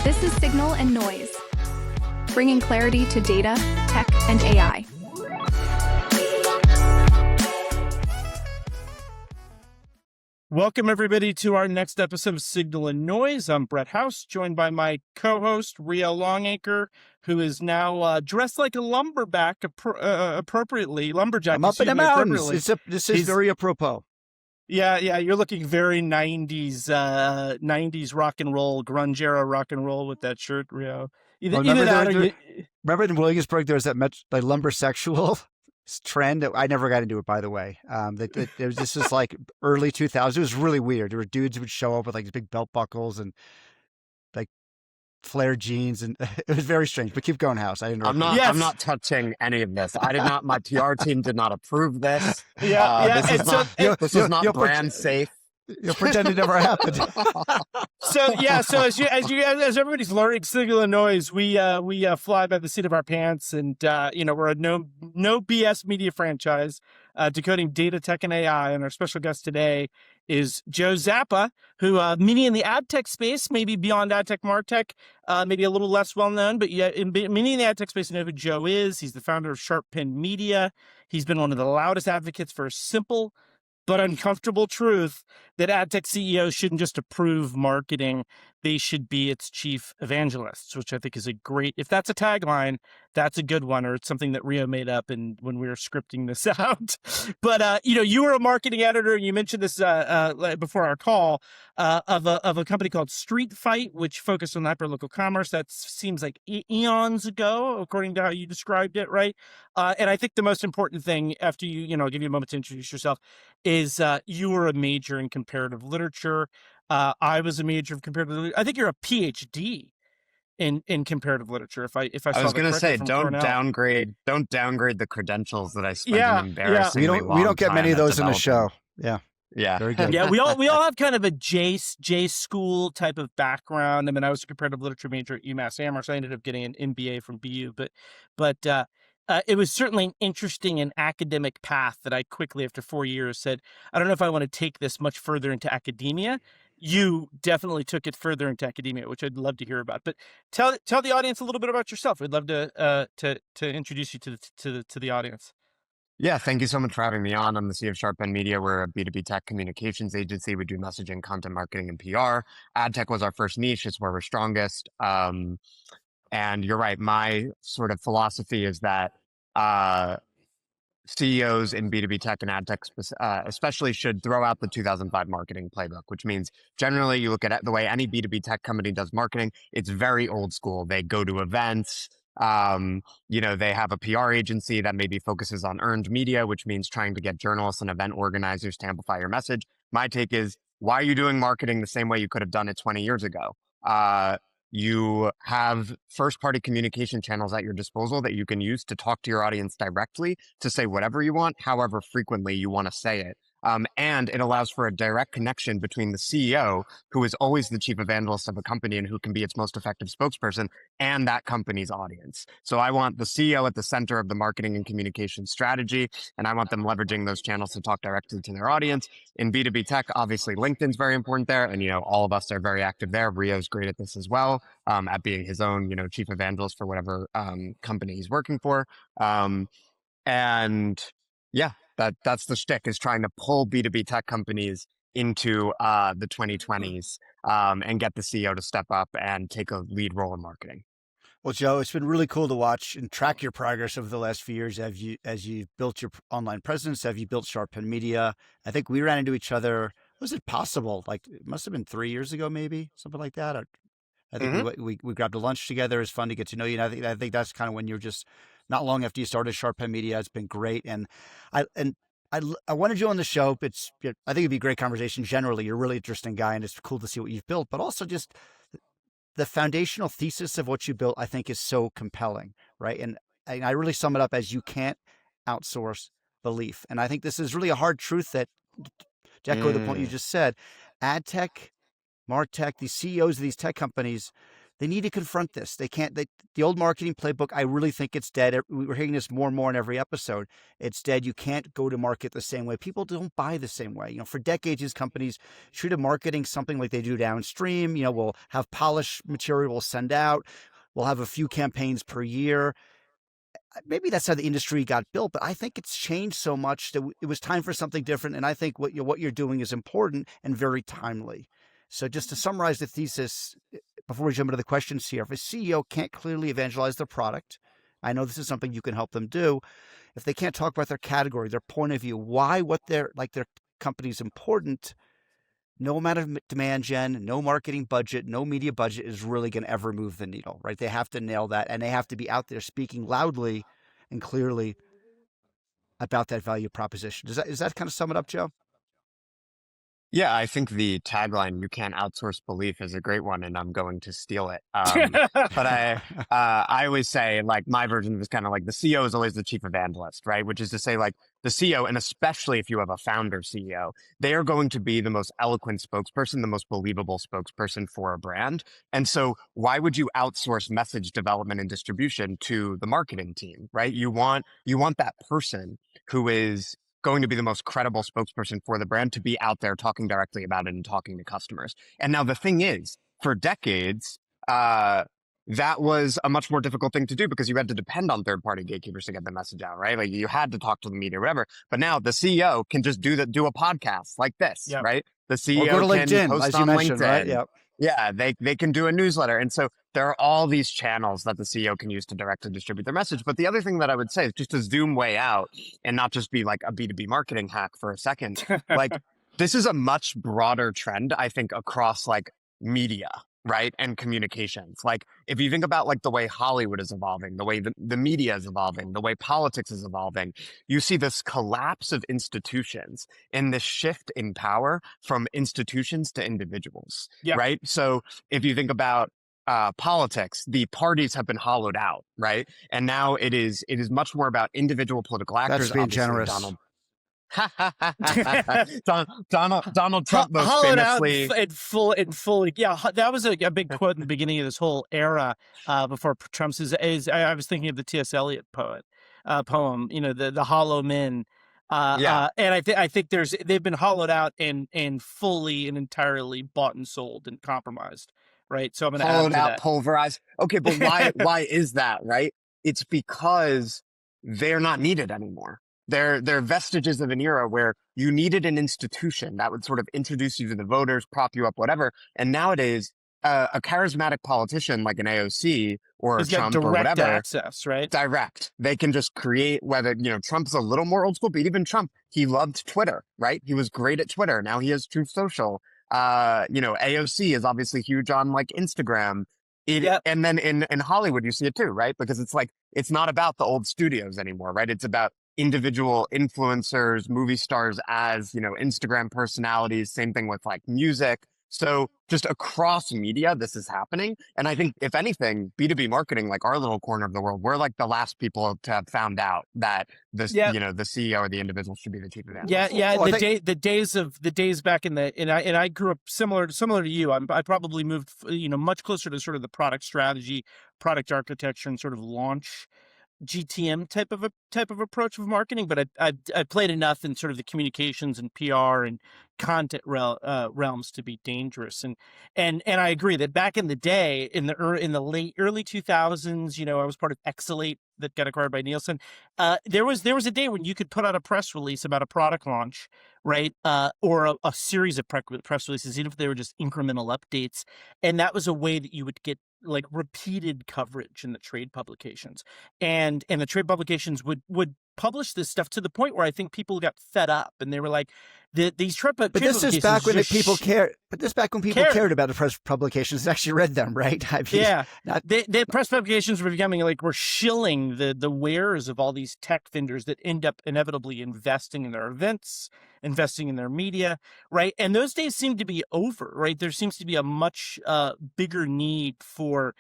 This is Signal and Noise, bringing clarity to data, tech, and AI. Welcome, everybody, to our next episode of Signal and Noise. I'm Brett House, joined by my co-host, Rio Longacre, who is now dressed like a lumberjack appropriately. Lumberjack, I'm up in the mountains. This is very apropos. Yeah, you're looking very 90s rock and roll, grunge era rock and roll with that shirt, Rio. Remember in Williamsburg, there was that lumbersexual trend. I never got into it, by the way. This was like early 2000s. It was really weird. There were dudes who would show up with like big belt buckles and like flared jeans, and it was very strange. But keep going, House. I'm not touching any of this. I did not. My PR team did not approve this. This is not brand safe. You'll pretend it never happened. So as everybody's learning Signal and Noise, we fly by the seat of our pants, and we're a no BS media franchise decoding data, tech, and AI. And our special guest today is Joe Zappa, who many in the AdTech space, maybe beyond AdTech, MarTech, maybe a little less well known, but yet many in the AdTech space know who Joe is. He's the founder of Sharp Pen Media. He's been one of the loudest advocates for a simple but uncomfortable truth that AdTech CEOs shouldn't just approve marketing, they should be its chief evangelists, which I think is a great, if that's a tagline, that's a good one, or it's something that Rio made up when we were scripting this out. But, you were a marketing editor, and you mentioned this before our call, of a company called Street Fight, which focused on hyperlocal commerce. That seems like eons ago, according to how you described it, right? And I think the most important thing, after I'll give you a moment to introduce yourself, is you were a major in comparative literature. I was a major of comparative literature. I think you're a PhD in comparative literature. If I was going to say, don't downgrade the credentials that I spent in embarrassingly long time. We don't get many of those in the show. Yeah. Very good. Yeah, we all have kind of a J school type of background. I mean, I was a comparative literature major at UMass Amherst. I ended up getting an MBA from BU, but it was certainly an interesting and academic path that I quickly, after 4 years, said, I don't know if I want to take this much further into academia. You definitely took it further into academia, which I'd love to hear about. But tell the audience a little bit about yourself. We'd love to introduce you to the audience. Yeah, thank you so much for having me on. I'm the CEO of Sharp Pen Media. We're a B2B tech communications agency. We do messaging, content marketing, and PR. AdTech was our first niche. It's where we're strongest. And you're right. My sort of philosophy is that CEOs in B2B tech and AdTech especially should throw out the 2005 marketing playbook, which means generally you look at the way any B2B tech company does marketing, it's very old school. They go to events. They have a PR agency that maybe focuses on earned media, which means trying to get journalists and event organizers to amplify your message. My take is, why are you doing marketing the same way you could have done it 20 years ago? You have first-party communication channels at your disposal that you can use to talk to your audience directly, to say whatever you want, however frequently you want to say it. And it allows for a direct connection between the CEO, who is always the chief evangelist of a company and who can be its most effective spokesperson, and that company's audience. So I want the CEO at the center of the marketing and communication strategy, and I want them leveraging those channels to talk directly to their audience. In B2B tech, obviously LinkedIn's very important there, and all of us are very active there. Rio's great at this as well, at being his own chief evangelist for whatever company he's working for. That's the shtick, is trying to pull B2B tech companies into the 2020s and get the CEO to step up and take a lead role in marketing. Well, Joe, it's been really cool to watch and track your progress over the last few years as you built your online presence, as you built Sharp Pen Media. I think we ran into each other. Was it possible? Like, it must have been 3 years ago, maybe something like that. I think we grabbed a lunch together. It's fun to get to know you. And I think that's kind of when you're just not long after you started Sharp Pen Media. It's been great. And I wanted you on the show. I think it'd be a great conversation. Generally, you're a really interesting guy, and it's cool to see what you've built, but also just the foundational thesis of what you built, I think, is so compelling, right? And I really sum it up as, you can't outsource belief. And I think this is really a hard truth that, to echo the point you just said, AdTech, MarTech, these CEOs of these tech companies, They need to confront this. They can't. The old marketing playbook, I really think it's dead. We're hearing this more and more in every episode. It's dead. You can't go to market the same way. People don't buy the same way. For decades, these companies treated marketing something like they do downstream. We'll have polished material we'll send out. We'll have a few campaigns per year. Maybe that's how the industry got built, but I think it's changed so much that it was time for something different. And I think what you're doing is important and very timely. So just to summarize the thesis, before we jump into the questions here, if a CEO can't clearly evangelize their product, I know this is something you can help them do. If they can't talk about their category, their point of view, why what their company is important, no amount of demand gen, no marketing budget, no media budget is really going to ever move the needle, right? They have to nail that, and they have to be out there speaking loudly and clearly about that value proposition. Does that kind of sum it up, Joe? Yeah, I think the tagline "You can't outsource belief" is a great one, and I'm going to steal it. But I always say, like, my version of it is kind of like the CEO is always the chief evangelist, right? Which is to say, like, the CEO, and especially if you have a founder CEO, they are going to be the most eloquent spokesperson, the most believable spokesperson for a brand. And so why would you outsource message development and distribution to the marketing team, right? You want that person who is going to be the most credible spokesperson for the brand to be out there talking directly about it and talking to customers. And now the thing is, for decades, that was a much more difficult thing to do because you had to depend on third-party gatekeepers to get the message out, right? Like, you had to talk to the media or whatever. But now the CEO can just do a podcast like this, Yep. right? The CEO or go to LinkedIn, can post as on you mentioned, LinkedIn. right? Yep. Yeah, they can do a newsletter. And so there are all these channels that the CEO can use to direct and distribute their message. But the other thing that I would say is, just to zoom way out and not just be like a B2B marketing hack for a second, like, this is a much broader trend, I think, across like media, right? And communications. Like, if you think about like the way Hollywood is evolving, the way the media is evolving, the way politics is evolving, you see this collapse of institutions and this shift in power from institutions to individuals, Yep. right? So if you think about politics, the parties have been hollowed out, right? And now it is much more about individual political actors. That's being Obviously, generous. Donald Trump most hollowed out famously. in full. Yeah, that was a big quote in the beginning of this whole era before Trump's. I was thinking of the T.S. Eliot poem. The hollow men. Yeah. And I think they've been hollowed out and fully and entirely bought and sold and compromised. Right. So I'm going to add Hollowed to out, that. pulverized. Okay, but why is that, right? It's because they're not needed anymore. They're vestiges of an era where you needed an institution that would sort of introduce you to the voters, prop you up, whatever. And nowadays, a charismatic politician like an AOC or He's got Trump or direct whatever, access, right? direct. They can just create, whether, Trump's a little more old school, but even Trump, he loved Twitter, right? He was great at Twitter. Now he has Truth Social. AOC is obviously huge on like Instagram. Yep. And then in Hollywood, you see it too, right? Because it's like, it's not about the old studios anymore, right? It's about individual influencers, movie stars as, Instagram personalities, same thing with like music. So just across media, this is happening. And I think, if anything, B2B marketing, like our little corner of the world, we're like the last people to have found out that the CEO or the individual should be the chief evangelist. Yeah. Well, the days back and I grew up similar to you. I probably moved, much closer to sort of the product strategy, product architecture, and sort of launch GTM type of approach of marketing, but I played enough in sort of the communications and PR and content realms to be dangerous. And I agree that back in the day, in the early 2000s, I was part of Exalate that got acquired by Nielsen. There was a day when you could put out a press release about a product launch, right? Or a series of press releases, even if they were just incremental updates, and that was a way that you would get like repeated coverage in the trade publications, and the trade publications would publish this stuff to the point where I think people got fed up and they were like, these trade But this is back when people cared. But this back when people cared about the press publications, actually read them, right? I mean, the press publications were becoming like, we're shilling the wares of all these tech vendors that end up inevitably investing in their events, investing in their media, right? And those days seem to be over, right? There seems to be a much bigger need for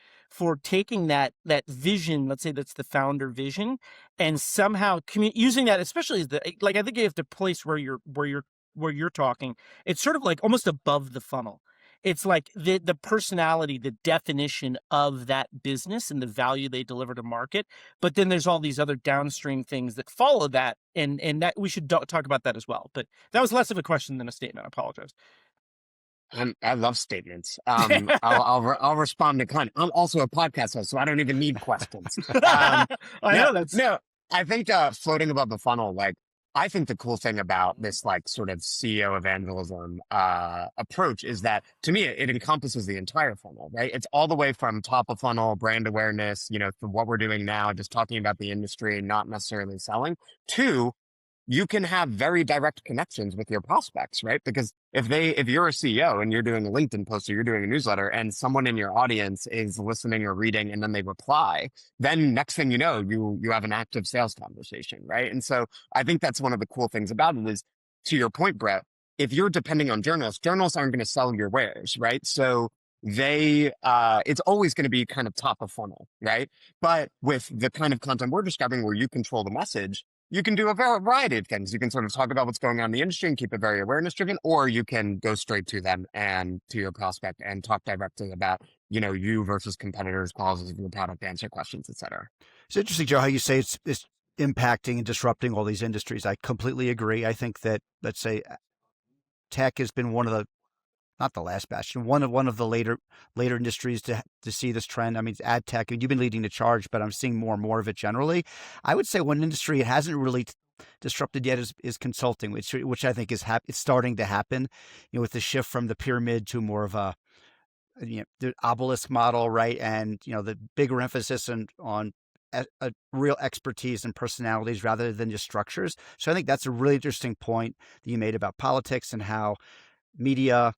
taking that vision, let's say that's the founder vision, and somehow using that, especially as I think you have to place where you're talking. It's sort of like almost above the funnel. it's like the personality, the definition of that business and the value they deliver to market. But then there's all these other downstream things that follow that, and that we should talk about that as well. But that was less of a question than a statement. I apologize. I love statements. I'll respond to kind. I'm also a podcast host, so I don't even need questions. I know that's No. I think floating above the funnel, like I think the cool thing about this like sort of CEO evangelism approach is that to me it encompasses the entire funnel, right? It's all the way from top of funnel brand awareness, from what we're doing now, just talking about the industry, not necessarily selling, to you can have very direct connections with your prospects, right? Because if you're a CEO and you're doing a LinkedIn post or you're doing a newsletter and someone in your audience is listening or reading and then they reply, then next thing you know, you have an active sales conversation, right? And so I think that's one of the cool things about it is, to your point, Brett, if you're depending on journalists aren't going to sell your wares, right? So it's always going to be kind of top of funnel, right? But with the kind of content we're describing where you control the message, you can do a variety of things. You can sort of talk about what's going on in the industry and keep it very awareness driven, or you can go straight to them and to your prospect and talk directly about, you versus competitors, qualities of your product, answer questions, et cetera. It's interesting, Joe, how you say it's impacting and disrupting all these industries. I completely agree. I think that, let's say, tech has been one of the, not the last bastion, one of the later industries to see this trend. I mean, AdTech, you've been leading the charge, but I'm seeing more and more of it generally. I would say one industry it hasn't really disrupted yet is consulting, which I think it's starting to happen, with the shift from the pyramid to more of a, the obelisk model, right? And, the bigger emphasis on a real expertise and personalities rather than just structures. So I think that's a really interesting point that you made about politics and how media,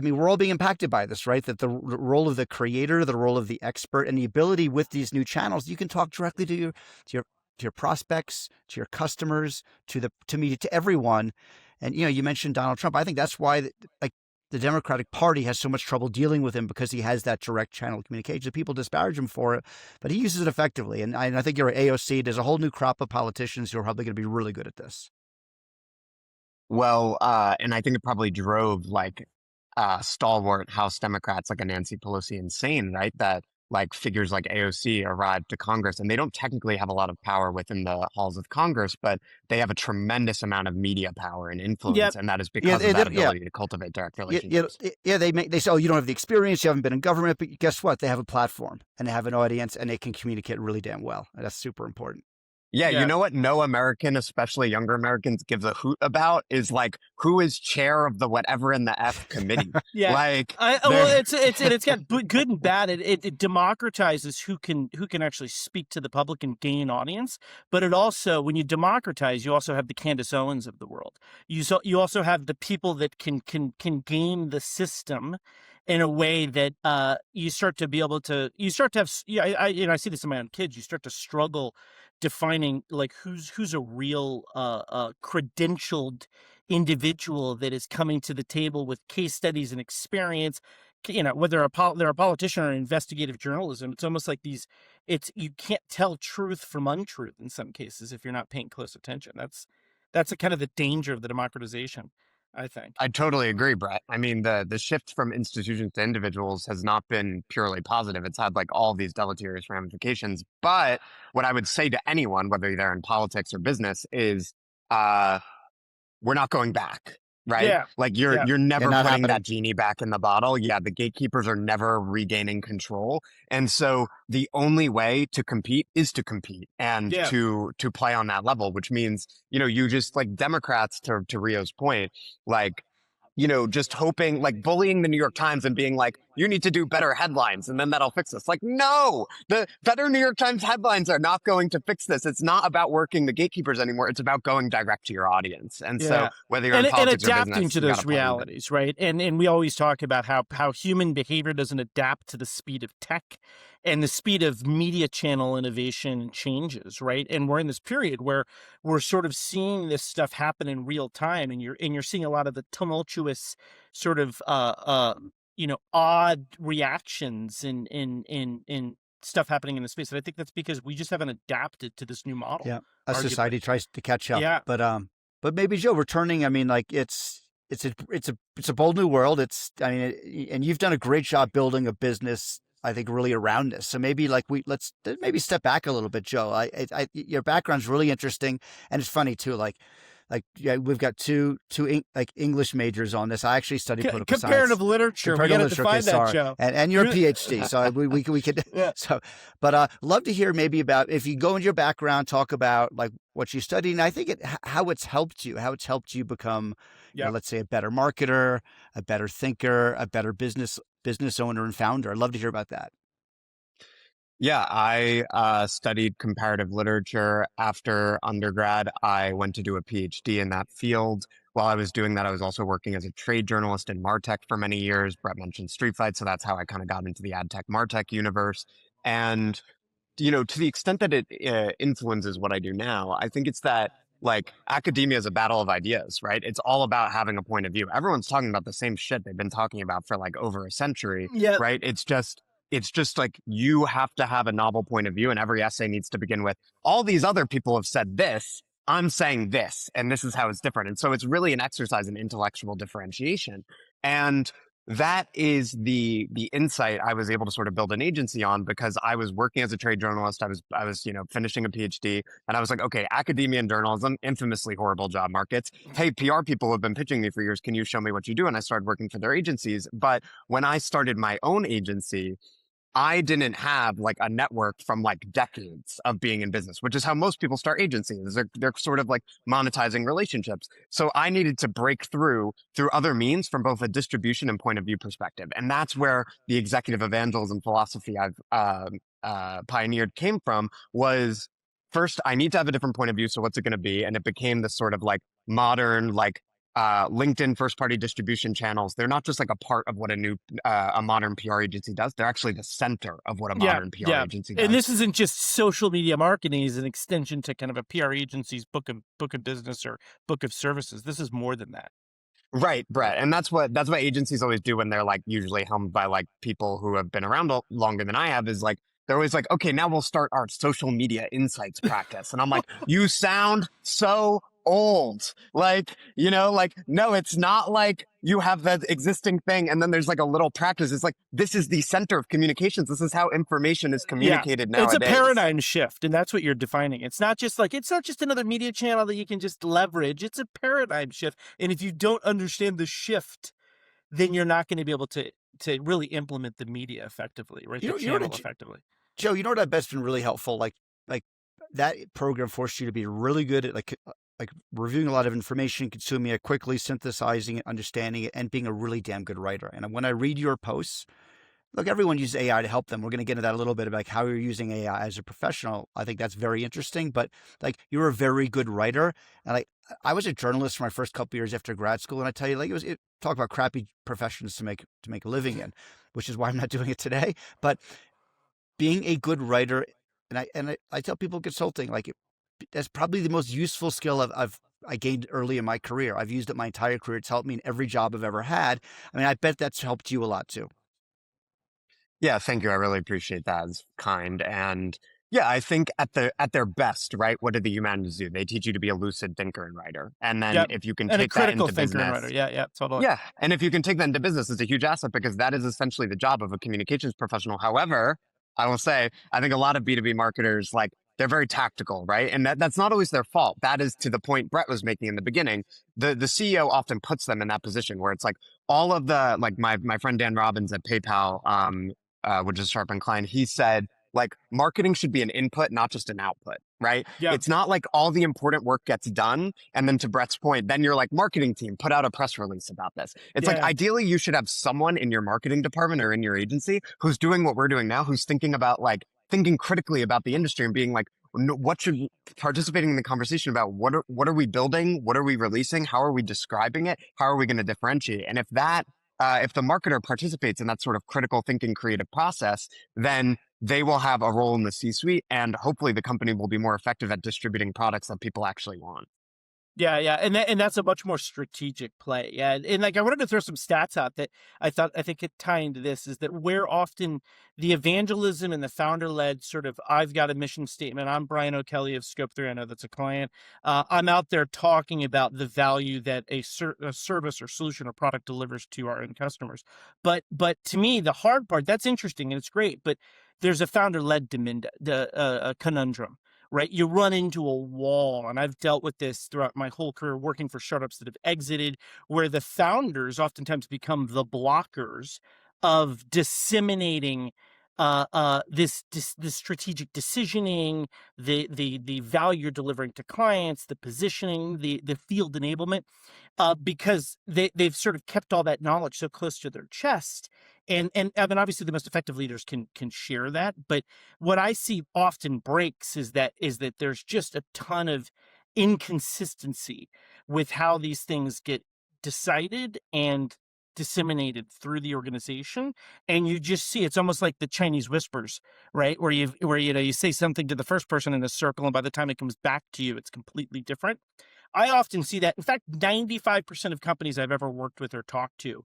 we're all being impacted by this, right? That the role of the creator, the role of the expert, and the ability with these new channels, you can talk directly to your prospects, to your customers, to media, to everyone. And you mentioned Donald Trump. I think that's why the Democratic Party has so much trouble dealing with him, because he has that direct channel of communication. People disparage him for it, but he uses it effectively. And I think you're at AOC. There's a whole new crop of politicians who are probably going to be really good at this. Well, and I think it probably drove stalwart House Democrats like a Nancy Pelosi insane, right? That figures like AOC arrived to Congress, and they don't technically have a lot of power within the halls of Congress, but they have a tremendous amount of media power and influence, and that is because of that ability to cultivate direct relationships. They say, oh, you don't have the experience, you haven't been in government, but guess what? They have a platform and they have an audience, and they can communicate really damn well. And that's super important. Yeah, you know what no American, especially younger Americans, gives a hoot about is who is chair of the whatever in the F committee. It's got good and bad. It democratizes who can actually speak to the public and gain audience. But it also, when you democratize, you also have the Candace Owens of the world. You also have the people that can game the system in a way that you start to have. I see this in my own kids. You start to struggle defining who's a real credentialed individual that is coming to the table with case studies and experience, whether they're a politician or investigative journalism. It's almost like you can't tell truth from untruth in some cases if you're not paying close attention. That's a kind of the danger of the democratization, I think. I totally agree, Brett. I mean, the shift from institutions to individuals has not been purely positive. It's had all these deleterious ramifications. But what I would say to anyone, whether they're in politics or business, is we're not going back, right? Yeah. You're never putting that genie back in the bottle. Yeah, the gatekeepers are never regaining control. And so the only way to compete is to compete and to play on that level, which means, you just Democrats, to Rio's point, just hoping, bullying the New York Times and being you need to do better headlines and then that'll fix this. No, the better New York Times headlines are not going to fix this. It's not about working the gatekeepers anymore. It's about going direct to your audience. And so whether you're in politics and or adapting business, to those realities, right? And we always talk about how human behavior doesn't adapt to the speed of tech and the speed of media channel innovation changes, right? And we're in this period where we're sort of seeing this stuff happen in real time, and you're seeing a lot of the tumultuous sort of odd reactions in stuff happening in the space. And I think that's because we just haven't adapted to this new model. Yeah, society tries to catch up. Yeah. But maybe, Joe, returning, it's it's a bold new world. I mean, and you've done a great job building a business, I think, really around this. So maybe let's maybe step back a little bit, Joe. Your background's really interesting, and it's funny too. Yeah, we've got two English majors on this. I actually studied political comparative science. literature. We got to define that, Joe. And you're a PhD, so we could. Yeah. So, but love to hear maybe about, if you go into your background, talk about like what you studied, and I think how it's helped you become, let's say, a better marketer, a better thinker, a better business owner and founder. I'd love to hear about that. Yeah, I studied comparative literature. After undergrad, I went to do a PhD in that field. While I was doing that, I was also working as a trade journalist in MarTech for many years. Brett mentioned Street Fight, so that's how I kind of got into the AdTech MarTech universe. And to the extent that it influences what I do now, I think it's that like academia is a battle of ideas, right? It's all about having a point of view. Everyone's talking about the same shit they've been talking about for like over a century, right? It's just like you have to have a novel point of view, and every essay needs to begin with, all these other people have said this, I'm saying this, and this is how it's different. And so it's really an exercise in intellectual differentiation. And that is the insight I was able to sort of build an agency on, because I was working as a trade journalist. I was finishing a PhD, and I was like, okay, academia and journalism, infamously horrible job markets. Hey, PR people have been pitching me for years. Can you show me what you do? And I started working for their agencies. But when I started my own agency, I didn't have like a network from like decades of being in business, which is how most people start agencies. They're sort of like monetizing relationships. So I needed to break through other means from both a distribution and point of view perspective. And that's where the executive evangelism philosophy I've pioneered came from. Was first, I need to have a different point of view. So what's it going to be? And it became this sort of like modern, like LinkedIn first-party distribution channels. They're not just like a part of what a modern PR agency does. They're actually the center of what a modern PR agency does. And this isn't just social media marketing; is an extension to kind of a PR agency's book of business or book of services. This is more than that. Right, Brett. And that's what agencies always do when they're like usually helmed by like people who have been around longer than I have, is like, they're always like, okay, now we'll start our social media insights practice. And I'm like, you sound so old. Like, no, it's not like you have that existing thing and then there's like a little practice. It's like, this is the center of communications. This is how information is communicated nowadays. It's a paradigm shift, and that's what you're defining. It's not just another media channel that you can just leverage. It's a paradigm shift. And if you don't understand the shift, then you're not going to be able to really implement the media effectively, right? Effectively. Joe, you know what I bet's been really helpful? Like that program forced you to be really good at like reviewing a lot of information, consuming it quickly, synthesizing it, understanding it, and being a really damn good writer. And when I read your posts, look, everyone uses AI to help them. We're going to get into that a little bit about like how you're using AI as a professional. I think that's very interesting, but like you're a very good writer. And I was a journalist for my first couple of years after grad school. And I tell you, like talk about crappy professions to make a living in, which is why I'm not doing it today. But being a good writer, and I tell people consulting, like that's probably the most useful skill I gained early in my career. I've used it my entire career. It's helped me in every job I've ever had. I mean, I bet that's helped you a lot too. Yeah, thank you. I really appreciate that. It's kind. And yeah, I think at their best, right? What do the humanities do? They teach you to be a lucid thinker and writer. And then if you can take that into business. Yeah, totally. Yeah. And if you can take that into business, it's a huge asset, because that is essentially the job of a communications professional. However, I will say, I think a lot of B2B marketers, like, they're very tactical, right? And that's not always their fault. That is to the point Brett was making in the beginning. The CEO often puts them in that position where it's like all of the, like my friend Dan Robbins at PayPal, which is Sharp and Klein, he said, like, marketing should be an input, not just an output, right? Yeah. It's not like all the important work gets done. And then to Brett's point, then you're like, marketing team, put out a press release about this. It's like, ideally, you should have someone in your marketing department or in your agency who's doing what we're doing now, who's thinking critically about the industry and being like, participating in the conversation about what are we building? What are we releasing? How are we describing it? How are we going to differentiate? And if the marketer participates in that sort of critical thinking, creative process, then they will have a role in the C-suite, and hopefully the company will be more effective at distributing products that people actually want. Yeah, and that's a much more strategic play. Yeah, and like I wanted to throw some stats out that I think could tie into this is that where often the evangelism and the founder led sort of I've got a mission statement. I'm Brian O'Kelly of Scope 3. I know that's a client. I'm out there talking about the value that a service or solution or product delivers to our end customers. But to me, the hard part that's interesting and it's great, but there's a founder led conundrum, right? You run into a wall. And I've dealt with this throughout my whole career working for startups that have exited, where the founders oftentimes become the blockers of disseminating this strategic decisioning, the value you're delivering to clients, the positioning, the field enablement, because they've sort of kept all that knowledge so close to their chest. And I mean, obviously, the most effective leaders can share that, but what I see often breaks is that there's just a ton of inconsistency with how these things get decided and disseminated through the organization. And you just see it's almost like the Chinese whispers, right? Where you say something to the first person in a circle, and by the time it comes back to you, it's completely different. I often see that. In fact, 95% of companies I've ever worked with or talked to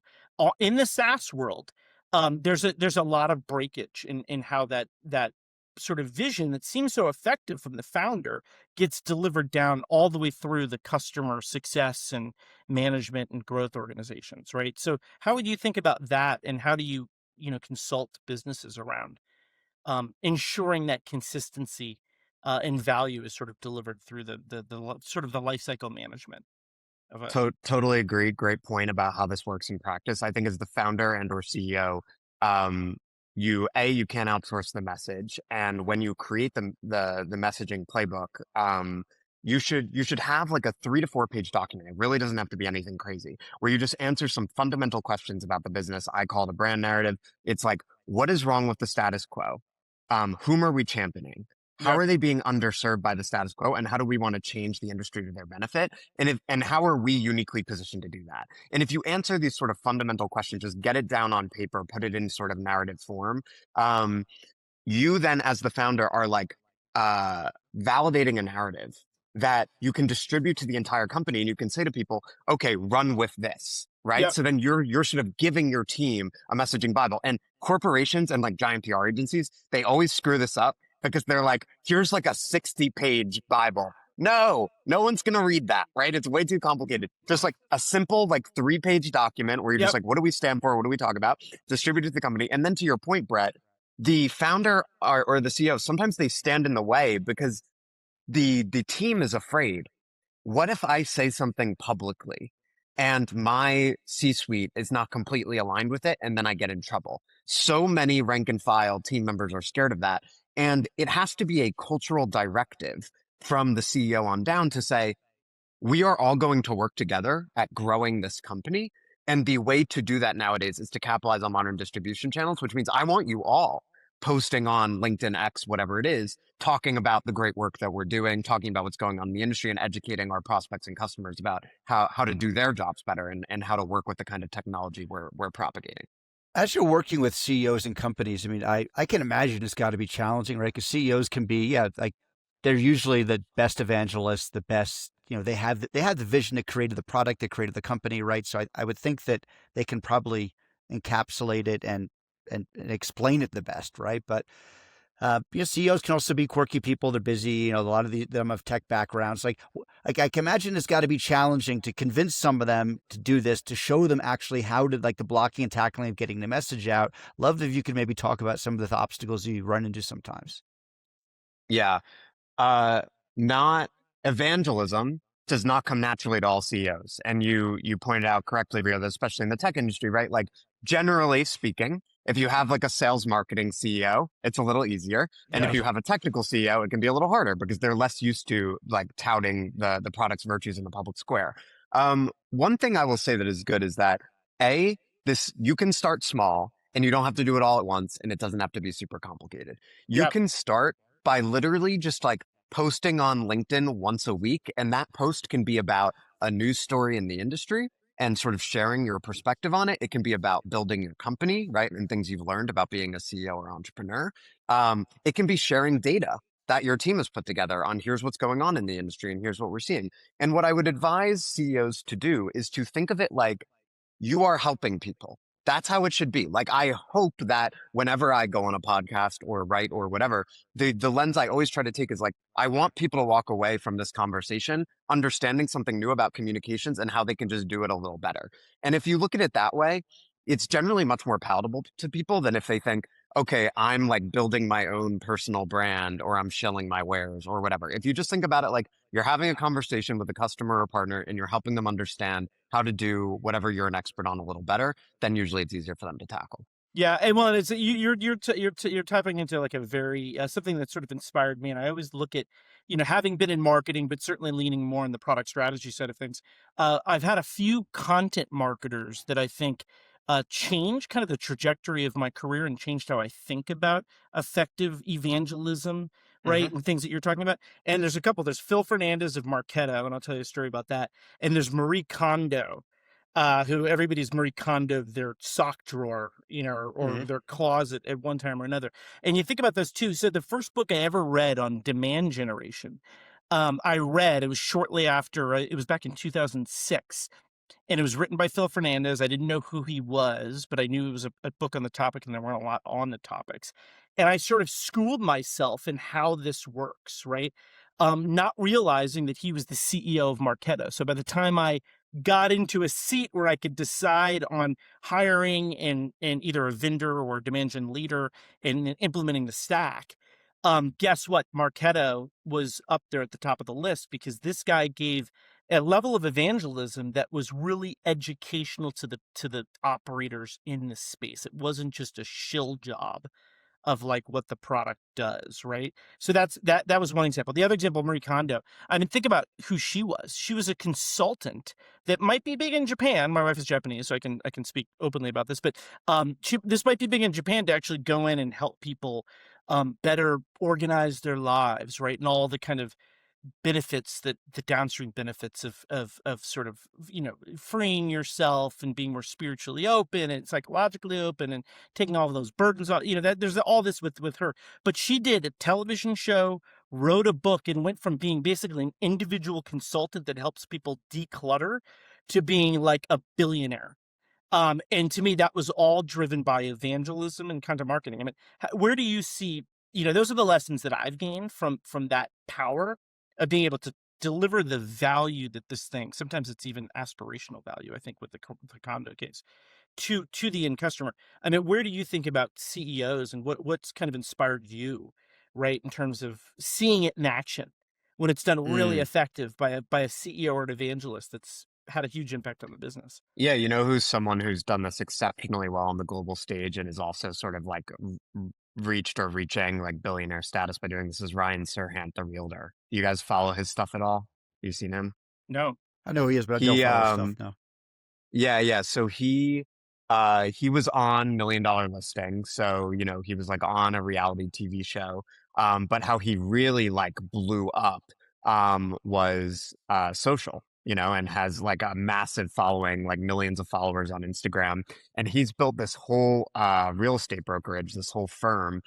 in the SaaS world, there's a lot of breakage in how that sort of vision that seems so effective from the founder gets delivered down all the way through the customer success and management and growth organizations, right? So how would you think about that, and how do you consult businesses around ensuring that consistency and value is sort of delivered through the sort of the life cycle management of a Totally agree. Great point about how this works in practice. I think as the founder and or CEO, um, you can't outsource the message, and when you create the messaging playbook, you should have like a 3 to 4 page document. It really doesn't have to be anything crazy, where you just answer some fundamental questions about the business. I call it a brand narrative. It's like, what is wrong with the status quo? Whom are we championing? How Yep. are they being underserved by the status quo, and how do we want to change the industry to their benefit? And how are we uniquely positioned to do that? And if you answer these sort of fundamental questions, just get it down on paper, put it in sort of narrative form. Um, you then, as the founder, are like validating a narrative that you can distribute to the entire company, and you can say to people, okay, run with this, right? Yep. So then you're sort of giving your team a messaging Bible. And corporations and like giant PR agencies, they always screw this up because they're like, here's like a 60-page Bible. No one's going to read that, right? It's way too complicated. Just like a simple, like 3-page document where you're just Yep. like, what do we stand for? What do we talk about? Distribute it to the company. And then to your point, Brett, the founder or the CEO, sometimes they stand in the way because the team is afraid. What if I say something publicly and my C-suite is not completely aligned with it, and then I get in trouble? So many rank and file team members are scared of that. And it has to be a cultural directive from the CEO on down to say, we are all going to work together at growing this company. And the way to do that nowadays is to capitalize on modern distribution channels, which means I want you all posting on LinkedIn, X, whatever it is, talking about the great work that we're doing, talking about what's going on in the industry, and educating our prospects and customers about how to do their jobs better, and how to work with the kind of technology we're propagating. As you're working with CEOs and companies, I mean, I can imagine it's got to be challenging, right? Because CEOs can be, like they're usually the best evangelists, the best, they have the vision that created the product, that created the company, right? So I would think that they can probably encapsulate it and explain it the best, right? But CEOs can also be quirky people. They're busy. A lot of them have tech backgrounds. Like I can imagine it's got to be challenging to convince some of them to do this, to show them actually how to, like, the blocking and tackling of getting the message out. Love if you could maybe talk about some of the obstacles you run into sometimes. Yeah. Not evangelism does not come naturally to all CEOs. And you pointed out correctly, Rio, that especially in the tech industry, right? Like, generally speaking, if you have like a sales marketing CEO, it's a little easier. And if you have a technical CEO, it can be a little harder because they're less used to like touting the product's virtues in the public square. One thing I will say that is good is that you can start small and you don't have to do it all at once, and it doesn't have to be super complicated. You Yep. can start by literally just like posting on LinkedIn once a week. And that post can be about a news story in the industry and sort of sharing your perspective on it. It can be about building your company, right? And things you've learned about being a CEO or entrepreneur. It can be sharing data that your team has put together on here's what's going on in the industry and here's what we're seeing. And what I would advise CEOs to do is to think of it like you are helping people. That's how it should be. Like, I hope that whenever I go on a podcast or write or whatever, the lens I always try to take is like, I want people to walk away from this conversation understanding something new about communications and how they can just do it a little better. And if you look at it that way, it's generally much more palatable to people than if they think, okay, I'm like building my own personal brand or I'm shilling my wares or whatever. If you just think about it like you're having a conversation with a customer or partner and you're helping them understand how to do whatever you're an expert on a little better, then usually it's easier for them to tackle. Yeah, and well, it's you're tapping into like a very something that sort of inspired me, and I always look at, having been in marketing, but certainly leaning more on the product strategy side of things. I've had a few content marketers that I think changed kind of the trajectory of my career and changed how I think about effective evangelism, right, and things that you're talking about. And there's a couple. There's Phil Fernandez of Marketo, and I'll tell you a story about that. And there's Marie Kondo, who everybody's Marie Kondo their sock drawer, or their closet at one time or another. And you think about those two. So the first book I ever read on demand generation, it was shortly after, it was back in 2006. And it was written by Phil Fernandez. I didn't know who he was, but I knew it was a book on the topic, and there weren't a lot on the topics. And I sort of schooled myself in how this works, right? Not realizing that he was the CEO of Marketo. So by the time I got into a seat where I could decide on hiring and either a vendor or a demand gen leader and implementing the stack, guess what? Marketo was up there at the top of the list because this guy gave a level of evangelism that was really educational to the operators in this space. It wasn't just a shill job of like what the product does, right? So that was one example. The other example, Marie Kondo. I mean, think about who she was. She was a consultant that might be big in Japan. My wife is Japanese, so I can speak openly about this. But this might be big in Japan to actually go in and help people better organize their lives, right? And all the kind of benefits, that the downstream benefits of sort of, freeing yourself and being more spiritually open and psychologically open and taking all of those burdens off, that there's all this with her. But she did a television show, wrote a book, and went from being basically an individual consultant that helps people declutter to being like a billionaire. And to me, that was all driven by evangelism and content marketing. I mean, where do you see, those are the lessons that I've gained from that power of being able to deliver the value that this thing, sometimes it's even aspirational value, I think, with the Kondo case, to the end customer. I mean, where do you think about CEOs and what's kind of inspired you, right, in terms of seeing it in action when it's done really effective by a CEO or an evangelist that's had a huge impact on the business? Yeah, who's someone who's done this exceptionally well on the global stage and is also sort of like reached or reaching like billionaire status by doing this is Ryan Serhant, the realtor. You guys follow his stuff at all? You seen him? No. I know who he is, but I don't follow his stuff. No. Yeah. So he was on $1 Million Listing. So, he was like on a reality TV show. But how he really like blew up was social, and has like a massive following, like millions of followers on Instagram. And he's built this whole real estate brokerage, this whole firm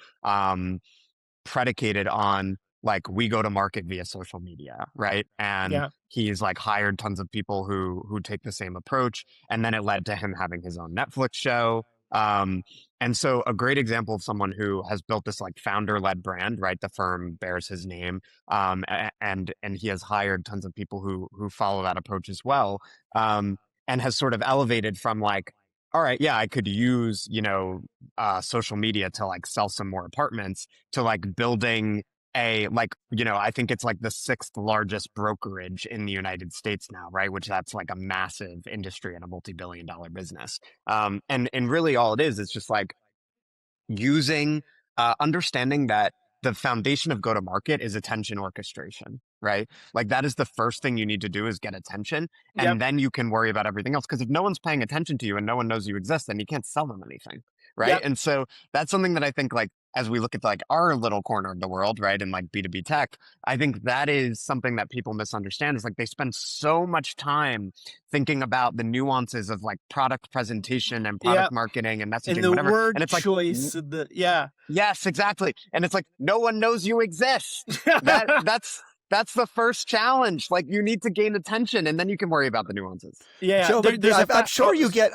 predicated on like we go to market via social media, right? And he's like hired tons of people who take the same approach, and then it led to him having his own Netflix show. And so a great example of someone who has built this like founder-led brand, right? The firm bears his name, and he has hired tons of people who follow that approach as well, and has sort of elevated from like, all right, yeah, I could use social media to like sell some more apartments, to like building I think it's like the 6th largest brokerage in the United States now, right? Which that's like a massive industry and a multi-billion-dollar business. And really all it is just like understanding that the foundation of go-to-market is attention orchestration, right? Like that is the first thing you need to do is get attention, and then you can worry about everything else. Because if no one's paying attention to you and no one knows you exist, then you can't sell them anything, right? And so that's something that I think like as we look at like our little corner of the world, right, in like B2B tech, I think that is something that people misunderstand is like they spend so much time thinking about the nuances of like product presentation and Yeah. product marketing and And messaging, the whatever. word And it's like, choice, yeah. yes, exactly. And it's like, no one knows you exist. That's the first challenge. Like you need to gain attention and then you can worry about the nuances. Yeah. Joe, but There's I'm sure you get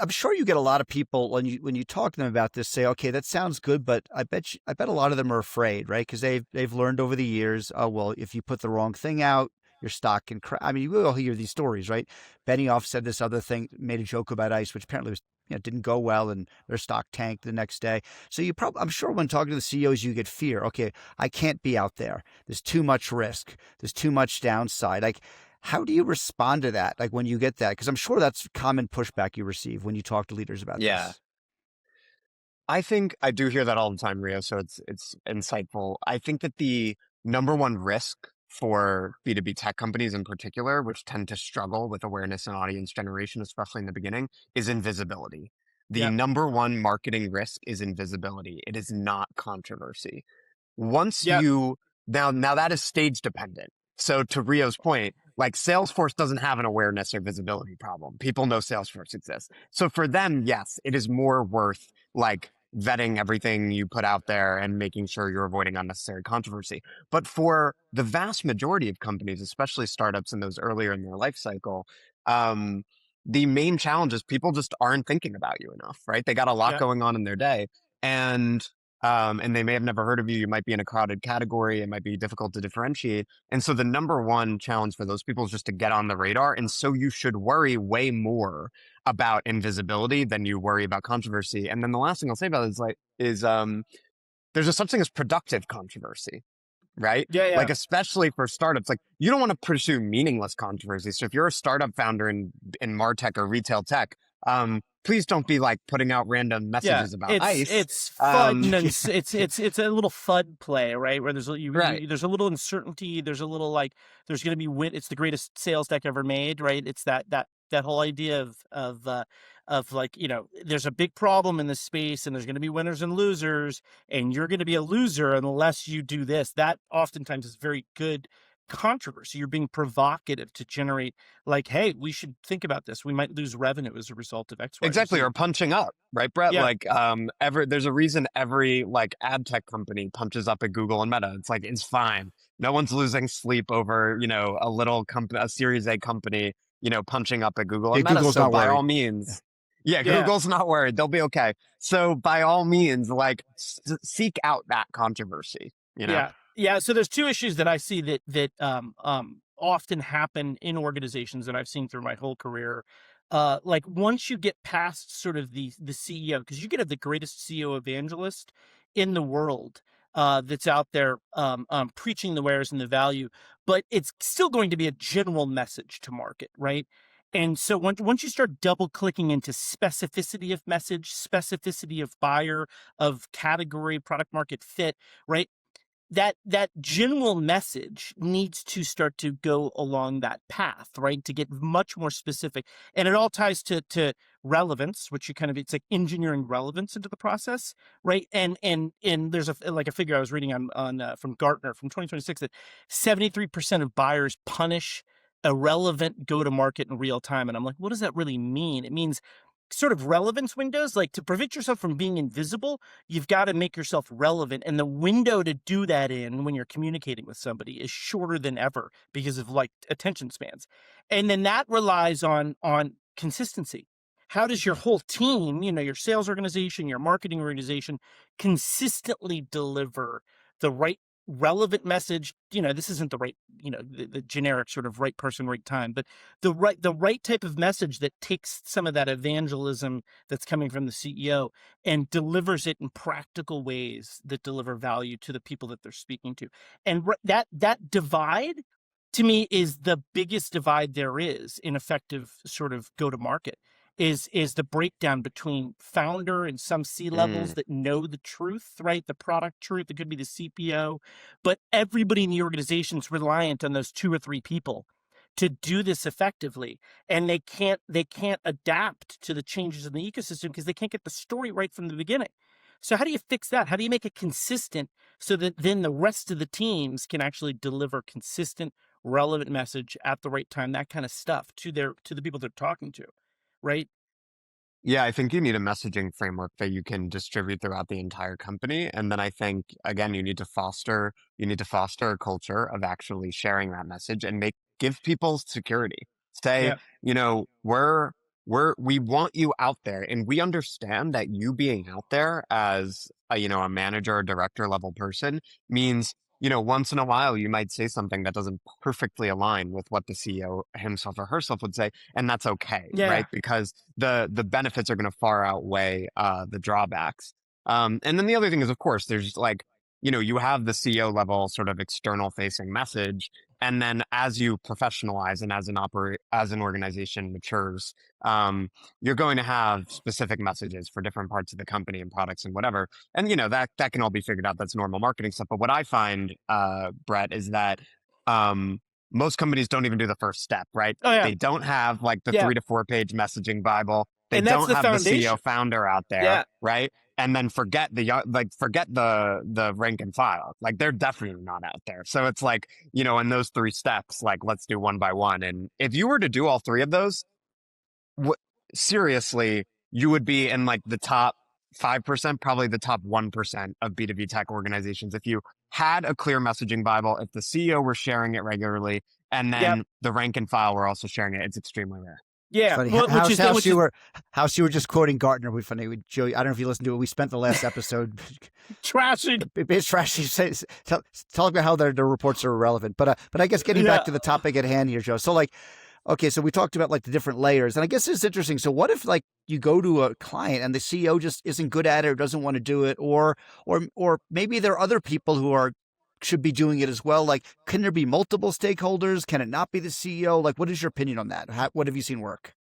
a lot of people when you talk to them about this say, okay, that sounds good, but I bet a lot of them are afraid, right? Because they've learned over the years, oh well, if you put the wrong thing out, your stock can crash. I mean, we all hear these stories, right? Benioff said this other thing, made a joke about ICE, which apparently was didn't go well, and their stock tanked the next day. So I'm sure when talking to the CEOs, you get fear. Okay, I can't be out there. There's too much risk. There's too much downside. Like, how do you respond to that? Like when you get that, because I'm sure that's common pushback you receive when you talk to leaders about this. I think I do hear that all the time, Rio. So it's insightful. I think that the number one risk for B2B tech companies in particular, which tend to struggle with awareness and audience generation, especially in the beginning, is invisibility. The number one marketing risk is invisibility. It is not controversy. Once you now that is stage dependent. So to Rio's point, like Salesforce doesn't have an awareness or visibility problem. People know Salesforce exists. So for them, yes, it is more worth like vetting everything you put out there and making sure you're avoiding unnecessary controversy. But for the vast majority of companies, especially startups and those earlier in their life cycle, the main challenge is people just aren't thinking about you enough, right? They got a lot going on in their day. And they may have never heard of you. You might be in a crowded category. It might be difficult to differentiate. And so the number one challenge for those people is just to get on the radar. And so you should worry way more about invisibility than you worry about controversy. And then the last thing I'll say about it is there's a such thing as productive controversy, right? Like, especially for startups, like you don't want to pursue meaningless controversy. So if you're a startup founder in MarTech or retail tech, please don't be like putting out random messages about ICE. It's fun and it's a little fun play, right? Where there's there's a little uncertainty. There's a little like there's going to be it's the greatest sales deck ever made, right? It's that whole idea of like, there's a big problem in this space and there's going to be winners and losers, and you're going to be a loser unless you do this. That oftentimes is very good controversy. You're being provocative to generate like, hey, we should think about this. We might lose revenue as a result of X, Y, exactly. Z. Or punching up, right, Brett? Like, there's a reason every like AdTech company punches up at Google and Meta. It's like, it's fine. No one's losing sleep over, a little company, a Series A company, punching up at Google and Meta. Google's so not by worried. all means, Google's not worried. They'll be okay. So by all means, like seek out that controversy, Yeah. So there's two issues that I see that often happen in organizations that I've seen through my whole career. Like once you get past sort of the CEO, because you could have the greatest CEO evangelist in the world that's out there preaching the wares and the value, but it's still going to be a general message to market, right? And so once you start double clicking into specificity of message, specificity of buyer, of category, product market fit, right? That general message needs to start to go along that path, right? To get much more specific. And it all ties to relevance, which it's like engineering relevance into the process, right? And there's a figure I was reading on from Gartner from 2026 that 73% of buyers punish irrelevant go-to-market in real time. And I'm like, what does that really mean? It means sort of relevance windows, like to prevent yourself from being invisible, you've got to make yourself relevant. And the window to do that in when you're communicating with somebody is shorter than ever because of like attention spans. And then that relies on consistency. How does your whole team, your sales organization, your marketing organization consistently deliver the right relevant message? This isn't the right, the generic sort of right person, right time, but the right type of message that takes some of that evangelism that's coming from the CEO and delivers it in practical ways that deliver value to the people that they're speaking to. And that divide to me is the biggest divide there is in effective sort of go to market. Is the breakdown between founder and some C-levels that know the truth, right? The product truth. It could be the CPO, but everybody in the organization is reliant on those 2 or 3 people to do this effectively. And they can't adapt to the changes in the ecosystem because they can't get the story right from the beginning. So how do you fix that? How do you make it consistent so that then the rest of the teams can actually deliver consistent, relevant message at the right time, that kind of stuff to the people they're talking to, right? Yeah, I think you need a messaging framework that you can distribute throughout the entire company. And then I think, again, you need to foster a culture of actually sharing that message and give people security. Say, Yeah. we want you out there, and we understand that you being out there as a manager or director level person means, once in a while you might say something that doesn't perfectly align with what the CEO himself or herself would say, and that's okay, Yeah. right? Because the benefits are going to far outweigh the drawbacks. And then the other thing is, of course, there's like, you have the CEO level sort of external facing message, and then as you professionalize and as an organization matures, you're going to have specific messages for different parts of the company and products and whatever. And that can all be figured out. That's normal marketing stuff. But what I find, Brett, is that most companies don't even do the first step, right? Oh yeah. They don't have like the Yeah. 3 to 4 page messaging Bible. They And that's don't the have the foundation. CEO founder out there, Yeah. right? And then forget the rank and file. Like they're definitely not out there. So it's like, in those 3 steps, like let's do one by one. And if you were to do all 3 of those, seriously, you would be in like the top 5%, probably the top 1% of B2B tech organizations. If you had a clear messaging Bible, if the CEO were sharing it regularly, and then the rank and file were also sharing it, it's extremely rare. Yeah. Funny. Well, House, you were just quoting Gartner. We funny. Joe, I don't know if you listened to it. We spent the last episode trashing. It's trashy. Talk about how their reports are irrelevant. But I guess getting back to the topic at hand here, Joe. So like, okay, so we talked about like the different layers, and I guess it's interesting. So what if like you go to a client and the CEO just isn't good at it or doesn't want to do it, or maybe there are other people who should be doing it as well. Like, can there be multiple stakeholders? Can it not be the CEO? Like, what is your opinion on that? What have you seen work?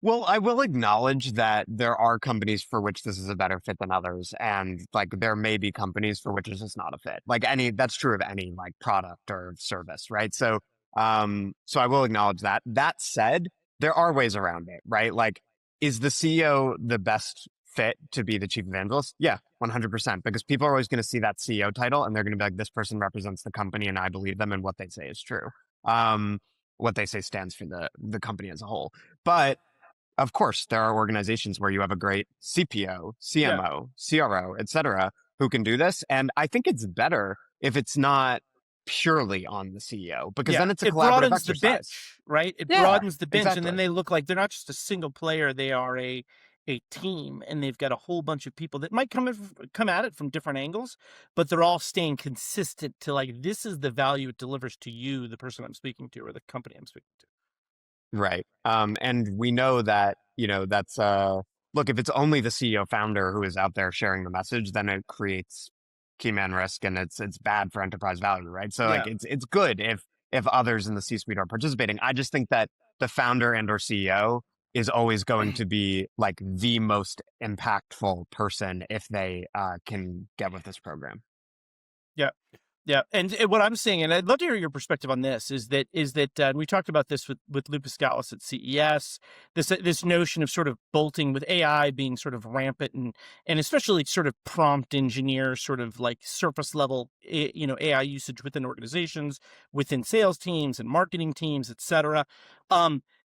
Well, I will acknowledge that there are companies for which this is a better fit than others. And like, there may be companies for which it's just not a fit. Like that's true of any like product or service, right? So I will acknowledge that. That said, there are ways around it, right? Like, is the CEO the best fit to be the chief evangelist? Yeah, 100%. Because people are always going to see that CEO title and they're going to be like, this person represents the company and I believe them and what they say is true. What they say stands for the company as a whole. But of course, there are organizations where you have a great CPO, CMO, CRO, et cetera, who can do this. And I think it's better if it's not purely on the CEO, because then it's a collaborative exercise. The bench, right? It broadens the bench, and then they look like they're not just a single player; they are a team, and they've got a whole bunch of people that might come at it from different angles, but they're all staying consistent to like, this is the value it delivers to you, the person I'm speaking to, or the company I'm speaking to. Right. And we know that, that's look, if it's only the CEO founder who is out there sharing the message, then it creates key man risk and it's bad for enterprise value, right? So like it's good if others in the C-suite are participating. I just think that the founder and or CEO is always going to be like the most impactful person if they can get with this program. Yeah. Yeah, and what I'm saying, and I'd love to hear your perspective on this, is that we talked about this with Lucas Gallus at CES. This notion of sort of bolting with AI being sort of rampant, and especially sort of prompt engineer, sort of like surface level, AI usage within organizations, within sales teams and marketing teams, et cetera.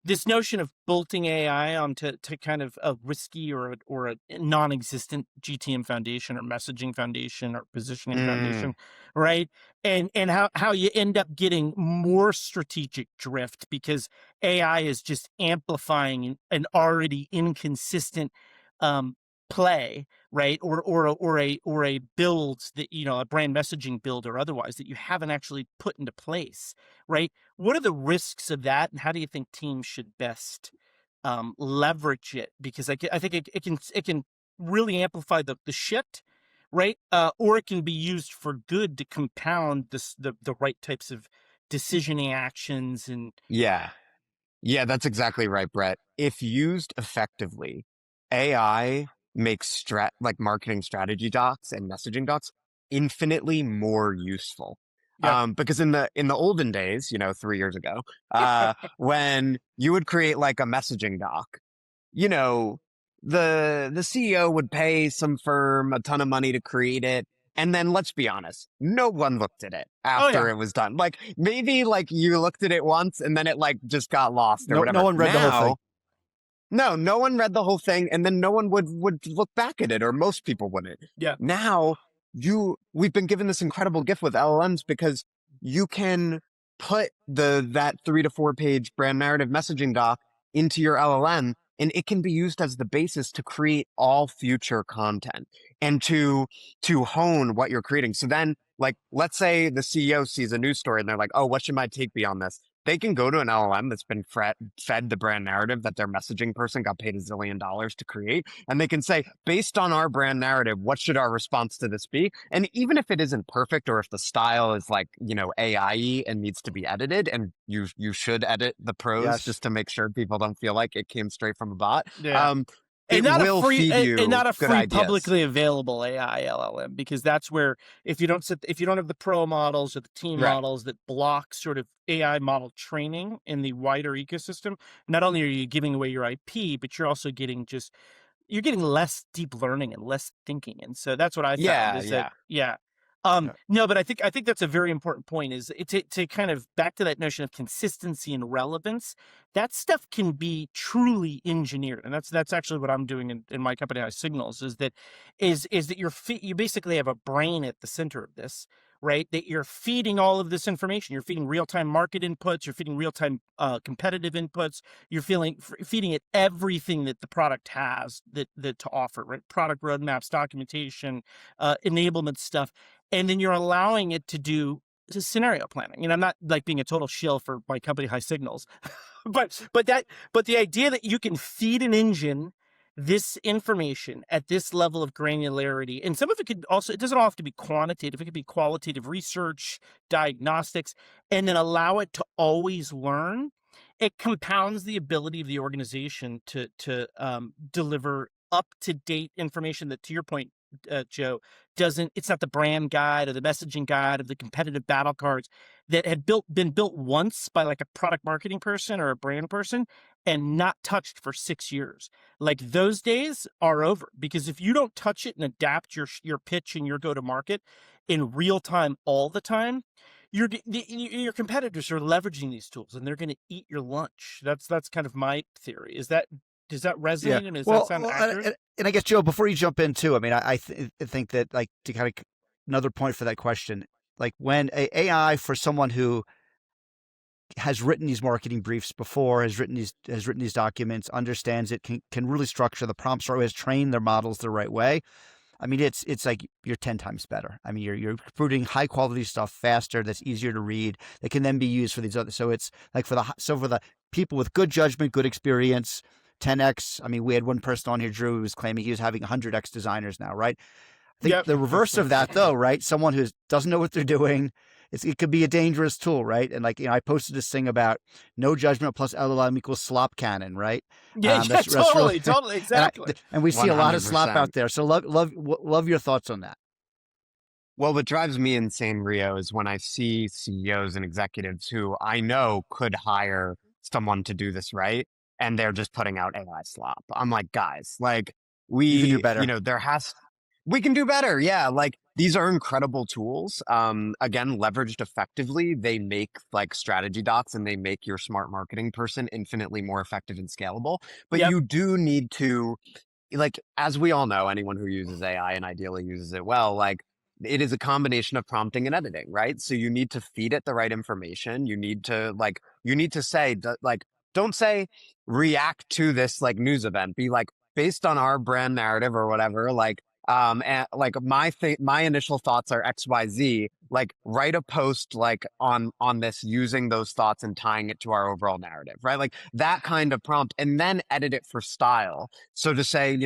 This notion of bolting AI onto kind of a risky or a non-existent GTM foundation or messaging foundation or positioning foundation, right? And how you end up getting more strategic drift because AI is just amplifying an already inconsistent play, right? Or a build that, a brand messaging build or otherwise that you haven't actually put into place, right? What are the risks of that, and how do you think teams should best leverage it? Because I think it can really amplify the shit, right? Or it can be used for good to compound the right types of decisioning actions and Yeah, that's exactly right, Brett. If used effectively, AI makes marketing strategy docs and messaging docs infinitely more useful. Because in the olden days, 3 years ago, when you would create like a messaging doc, the CEO would pay some firm a ton of money to create it. And then let's be honest, no one looked at it Oh after yeah. it was done. Like maybe like you looked at it once and then it like just got lost or No, whatever. no one read the whole thing. No one read the whole thing, and then no one would look back at it, or most people wouldn't. Yeah. Now we've been given this incredible gift with LLMs because you can put that 3 to 4 page brand narrative messaging doc into your LLM, and it can be used as the basis to create all future content and to hone what you're creating. So then, like, let's say the CEO sees a news story and they're like, "Oh, what should my take be on this?" They can go to an LLM that's been fed the brand narrative that their messaging person got paid $1 zillion to create. And they can say, based on our brand narrative, what should our response to this be? And even if it isn't perfect, or if the style is like, AI and needs to be edited, and you should edit the prose Yes. just to make sure people don't feel like it came straight from a bot. Yeah. It will feed you and not a good free ideas. publicly available AI LLM, because that's where if you don't have the pro models or the team Right. models that block sort of AI model training in the wider ecosystem, not only are you giving away your IP, but you're also getting less deep learning and less thinking. And so that's what I found no, but I think that's a very important point, is to kind of back to that notion of consistency and relevance. That stuff can be truly engineered. And that's actually what I'm doing in my company, High Signals, is that you basically have a brain at the center of this, right? That you're feeding all of this information. You're feeding real-time market inputs. You're feeding real-time competitive inputs. You're feeding it everything that the product has that to offer, right? Product roadmaps, documentation, enablement stuff. And then you're allowing it to do scenario planning. And I'm not like being a total shill for my company, High Signals, but the idea that you can feed an engine this information at this level of granularity, and some of it it doesn't all have to be quantitative. It could be qualitative research, diagnostics, and then allow it to always learn. It compounds the ability of the organization to deliver up-to-date information that, to your point, Joe, it's not the brand guide or the messaging guide of the competitive battle cards that had been built once by like a product marketing person or a brand person and not touched for 6 years. Like, those days are over, because if you don't touch it and adapt your pitch and your go-to-market in real time all the time, your competitors are leveraging these tools and they're going to eat your lunch. That's kind of my theory. Does that resonate? And does that sound accurate? And I guess, Joe, before you jump in too, I mean, I think that, like, to kind of another point for that question, like when AI, for someone who has written these marketing briefs before, has written these documents, understands it, can really structure the prompts, or has trained their models the right way. I mean, it's like you're 10 times better. I mean, you're putting high quality stuff faster, that's easier to read, that can then be used for these other. So it's like for the people with good judgment, good experience, 10x. I mean, we had one person on here, Drew, who was claiming he was having 100x designers now, right? I think the reverse of that, though, right? Someone who doesn't know what they're doing, it could be a dangerous tool, right? And like, I posted this thing about no judgment plus LLM equals slop cannon, right? Totally, exactly. And we see a lot of 100%. slop out there. So love your thoughts on that. Well, what drives me insane, Rio, is when I see CEOs and executives who I know could hire someone to do this right, and they're just putting out AI slop. I'm like, guys, like, You can do better. We can do better. Yeah. Like, these are incredible tools. Again, leveraged effectively, they make like strategy docs and they make your smart marketing person infinitely more effective and scalable. But you do need to, like, as we all know, anyone who uses AI and ideally uses it well, like, it is a combination of prompting and editing, right? So you need to feed it the right information. You need to say, like, don't say react to this like news event. Be like, based on our brand narrative or whatever, like, and like my initial thoughts are XYZ, like, write a post like on this using those thoughts and tying it to our overall narrative, right? Like that kind of prompt, and then edit it for style. So to say,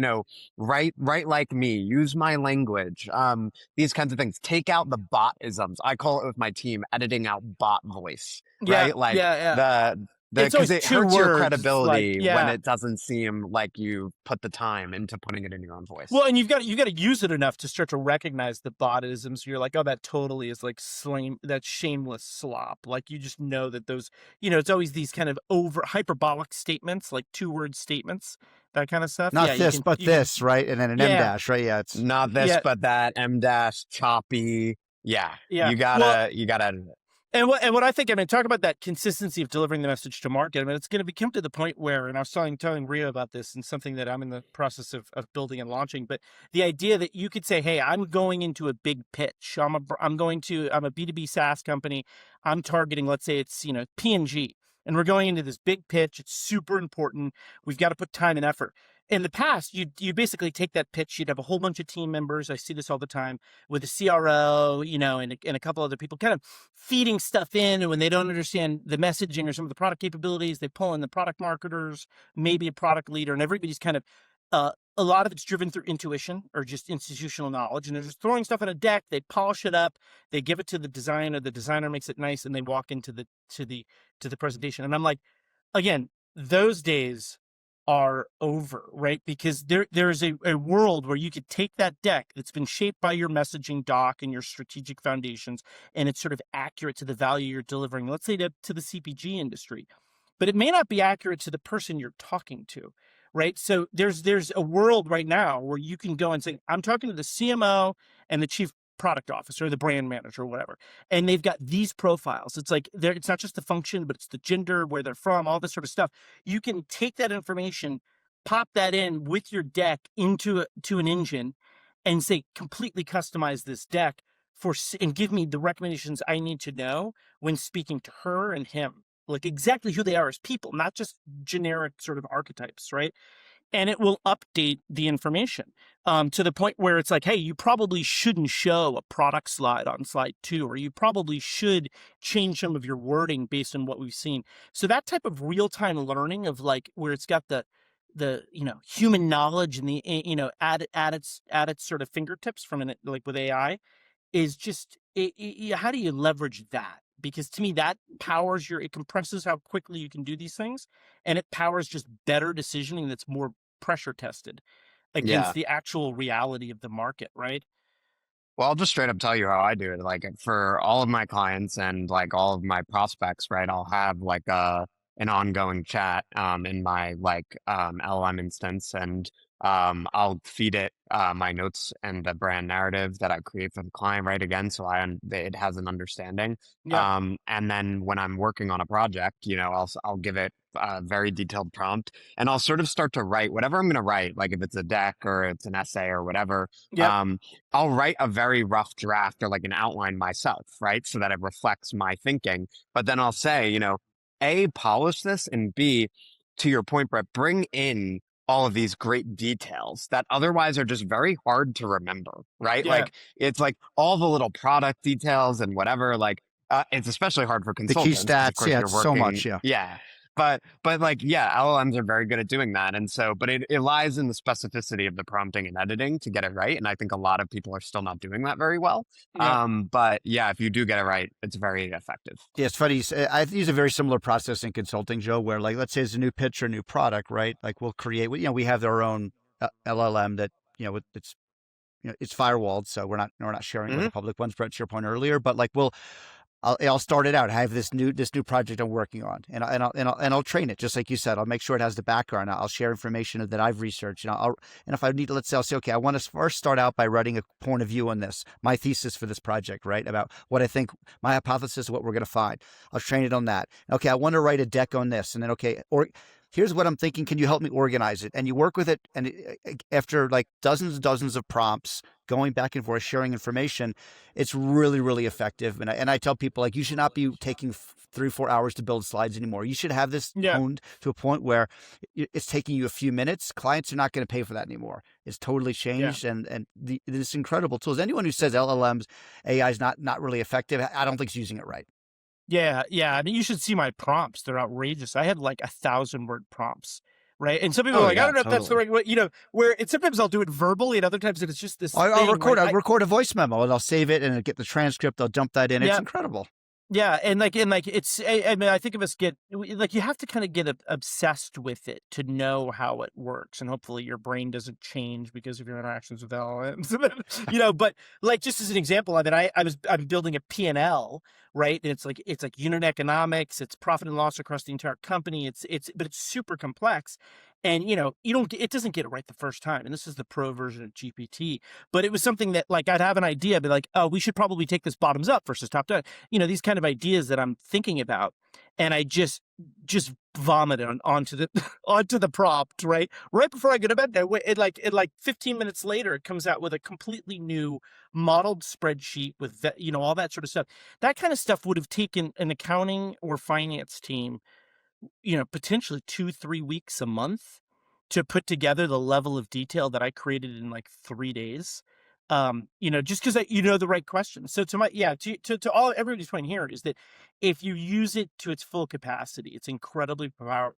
write like me, use my language, these kinds of things. Take out the bot-isms. I call it with my team editing out bot voice, right? Because it hurts your credibility when it doesn't seem like you put the time into putting it in your own voice. Well, and you've got to use it enough to start to recognize the botisms. So you're like, oh, that totally is like that shameless slop. Like, you just know that those, it's always these kind of hyperbolic statements, like 2-word statements that kind of stuff. Not Yeah, this, but this, right? And then an M Yeah. dash, right? Yeah, it's Not this, Yeah. but that, M dash, choppy. Yeah. Yeah. You Well, gotta edit it. And what I think, I mean, talk about that consistency of delivering the message to market. I mean, it's going to become to the point where, and I was telling Ria about this, and something that I'm in the process of building and launching. But the idea that you could say, "Hey, I'm going into a big pitch. I'm a B2B SaaS company. I'm targeting, let's say it's P&G, and we're going into this big pitch. It's super important. We've got to put time and effort." In the past, you basically take that pitch. You'd have a whole bunch of team members. I see this all the time with a CRO, and a couple other people kind of feeding stuff in. And when they don't understand the messaging or some of the product capabilities, they pull in the product marketers, maybe a product leader, and everybody's kind of, a lot of it's driven through intuition or just institutional knowledge. And they're just throwing stuff on a deck. They polish it up. They give it to the designer. The designer makes it nice, and they walk into the presentation. And I'm like, again, those days are over, right? Because there's a world where you could take that deck that's been shaped by your messaging doc and your strategic foundations, and it's sort of accurate to the value you're delivering, let's say to the CPG industry, but it may not be accurate to the person you're talking to, right? So there's a world right now where you can go and say, I'm talking to the CMO and the chief product officer, the brand manager, or whatever, and they've got these profiles. It's like it's not just the function, but it's the gender, where they're from, all this sort of stuff. You can take that information, pop that in with your deck into an engine, and say completely customize this deck and give me the recommendations I need to know when speaking to her and him, like exactly who they are as people, not just generic sort of archetypes, right? And it will update the information to the point where it's like, hey, you probably shouldn't show a product slide on slide 2, or you probably should change some of your wording based on what we've seen. So that type of real-time learning of like where it's got the human knowledge and the at its sort of fingertips from it, like with AI, is just how do you leverage that? Because to me, that powers it compresses how quickly you can do these things, and it powers just better decisioning that's more pressure tested against Yeah. the actual reality of the market, right? Well, I'll just straight up tell you how I do it. Like for all of my clients and like all of my prospects, right? I'll have like an ongoing chat in my LLM instance, and I'll feed it my notes and the brand narrative that I create for the client, right? Again, so it has an understanding. Yeah. And then when I'm working on a project, I'll give it a very detailed prompt, and I'll sort of start to write whatever I'm going to write, like if it's a deck or it's an essay or whatever. Yeah. I'll write a very rough draft or like an outline myself, right? So that it reflects my thinking. But then I'll say, A, polish this, and B, to your point, Brett, bring in all of these great details that otherwise are just very hard to remember, right? Yeah. Like it's like all the little product details and whatever, it's especially hard for the key consultants. 'Cause of stats. course Yeah, you're it's so much. working- Yeah. Yeah. But LLMs are very good at doing that. And so, but it lies in the specificity of the prompting and editing to get it right. And I think a lot of people are still not doing that very well. Yeah. But yeah, if you do get it right, it's very effective. Yeah, it's funny. I use a very similar process in consulting, Joe, where like, let's say it's a new pitch or new product, right? Like we'll create, we have our own LLM that, it's firewalled. So we're not sharing with the public ones, Brett, to your point earlier, but like I'll start it out. I have this new project I'm working on, and I'll train it just like you said. I'll make sure it has the background. I'll share information that I've researched, and if I need, let's say, I'll say, okay, I want to first start out by writing a point of view on this, my thesis for this project, right, about what I think, my hypothesis, what we're going to find. I'll train it on that. Okay, I want to write a deck on this, and then here's what I'm thinking. Can you help me organize it? And you work with it, and after like dozens and dozens of prompts, going back and forth, sharing information, it's really, really effective. And I tell people, like, you should not be taking 3-4 hours to build slides anymore. You should have this honed to a point where it's taking you a few minutes. Clients are not going to pay for that anymore. It's totally changed. And this incredible tools. Anyone who says LLMs, AI is not really effective, I don't think is using it right. Yeah. I mean, you should see my prompts. They're outrageous. I had like 1,000-word prompts, right? And some people are like, I don't know if that's the right way, where sometimes I'll do it verbally, and other times it's just this I'll thing, record right? a voice memo, and I'll save it and get the transcript. I'll dump that in. It's incredible. Yeah, and it's, I mean, I think of us you have to kind of get obsessed with it to know how it works, and hopefully your brain doesn't change because of your interactions with LLMs. But like just as an example, I mean, I'm building a P&L, right? And it's like unit economics, it's profit and loss across the entire company. But it's super complex, And it doesn't get it right the first time. And this is the pro version of GPT, but it was something that like I'd have an idea, be like, oh, we should probably take this bottoms up versus top down. These kind of ideas that I'm thinking about, and I just vomit onto the onto the prompt right before I go to bed. It like 15 minutes later, it comes out with a completely new modeled spreadsheet with all that sort of stuff. That kind of stuff would have taken an accounting or finance team potentially 2-3 weeks a month to put together the level of detail that I created in like 3 days. Just because the right questions. So to all everybody's point here is that if you use it to its full capacity, it's incredibly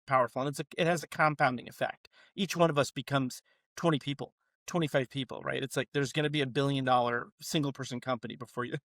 powerful, and it has a compounding effect. Each one of us becomes 20 people, 25 people, right? It's like there's going to be $1 billion single person company before you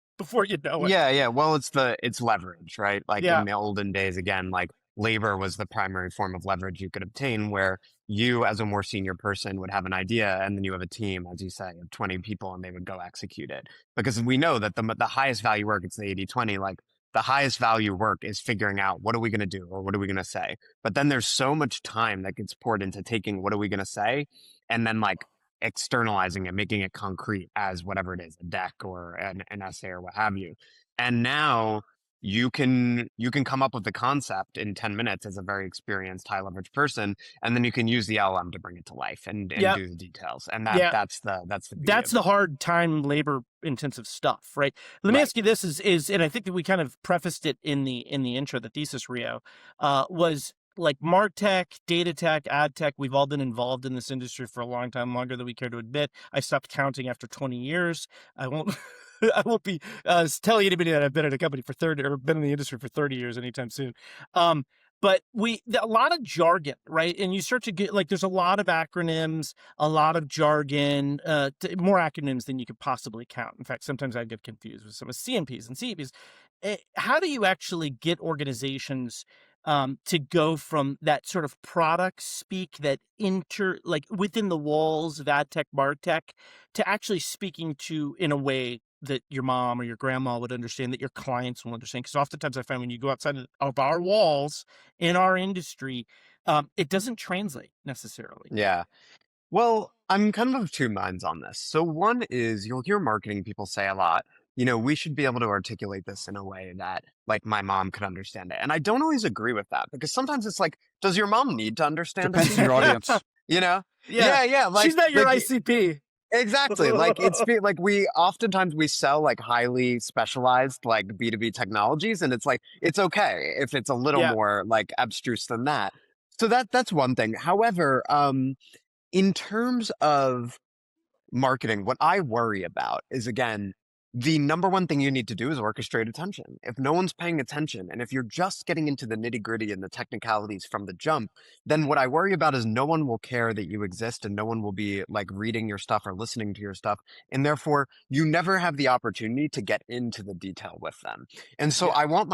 know it. Yeah. Well, it's leverage, right? Like Yeah. in the olden days, again, like labor was the primary form of leverage you could obtain, where you as a more senior person would have an idea, and then you have a team, as you say, of 20 people, and they would go execute it. Because we know that the highest value work, it's the 80-20, like the highest value work is figuring out what are we going to do or what are we going to say. But then there's so much time that gets poured into taking what are we going to say and then like externalizing it, making it concrete as whatever it is, a deck or an essay or what have you. And now you can come up with the concept in 10 minutes as a very experienced high leverage person, and then you can use the LM to bring it to life and do the details. And that's the that's the hard time labor intensive stuff, right? Let me ask you this is and I think that we kind of prefaced it in the intro, the thesis Rio, was like MarTech, data tech, AdTech. We've all been involved in this industry for a long time, longer than we care to admit. I stopped counting after 20 years. I won't I won't be telling anybody that I've been at a company for 30 or been in the industry for 30 years anytime soon. But a lot of jargon, right? And you start to get like, there's a lot of acronyms, a lot of jargon, more acronyms than you could possibly count. In fact, sometimes I get confused with some of CNPs and CEPs. How do you actually get organizations to go from that sort of product speak that like within the walls of AdTech, MarTech, to actually speaking to in a way that your mom or your grandma would understand, that your clients will understand? Because oftentimes I find when you go outside of our walls in our industry, it doesn't translate necessarily. Yeah. Well, I'm kind of two minds on this. So one is you'll hear marketing people say a lot, we should be able to articulate this in a way that like my mom could understand it. And I don't always agree with that, because sometimes it's like, does your mom need to understand this? Depends on your audience. Yeah. Like, she's not your ICP. Exactly. Like like we sell like highly specialized like B2B technologies, and it's like it's okay if it's a little more like abstruse than that. So that's one thing. However, in terms of marketing, what I worry about is, again, the number one thing you need to do is orchestrate attention. If no one's paying attention, and if you're just getting into the nitty gritty and the technicalities from the jump, then what I worry about is no one will care that you exist, and no one will be like reading your stuff or listening to your stuff. And therefore you never have the opportunity to get into the detail with them. And so I want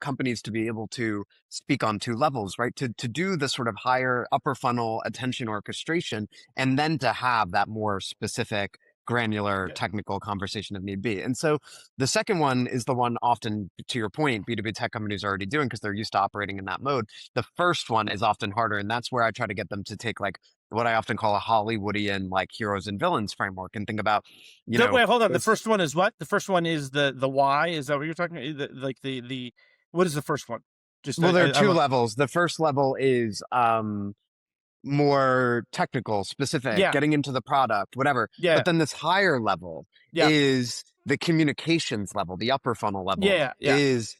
companies to be able to speak on two levels, right? To do the sort of higher upper funnel attention orchestration, and then to have that more specific granular technical conversation if need be. And so the second one is the one often, to your point, B2B tech companies are already doing because they're used to operating in that mode. The first one is often harder, and that's where I try to get them to take like what I often call a Hollywoodian like heroes and villains framework, and think about, Wait, hold on. The first one is what? The first one is the why? Is that what you're talking about? The what is the first one? There are two levels. The first level is more technical, specific, getting into the product, whatever. But then this higher level is the communications level, the upper funnel level is,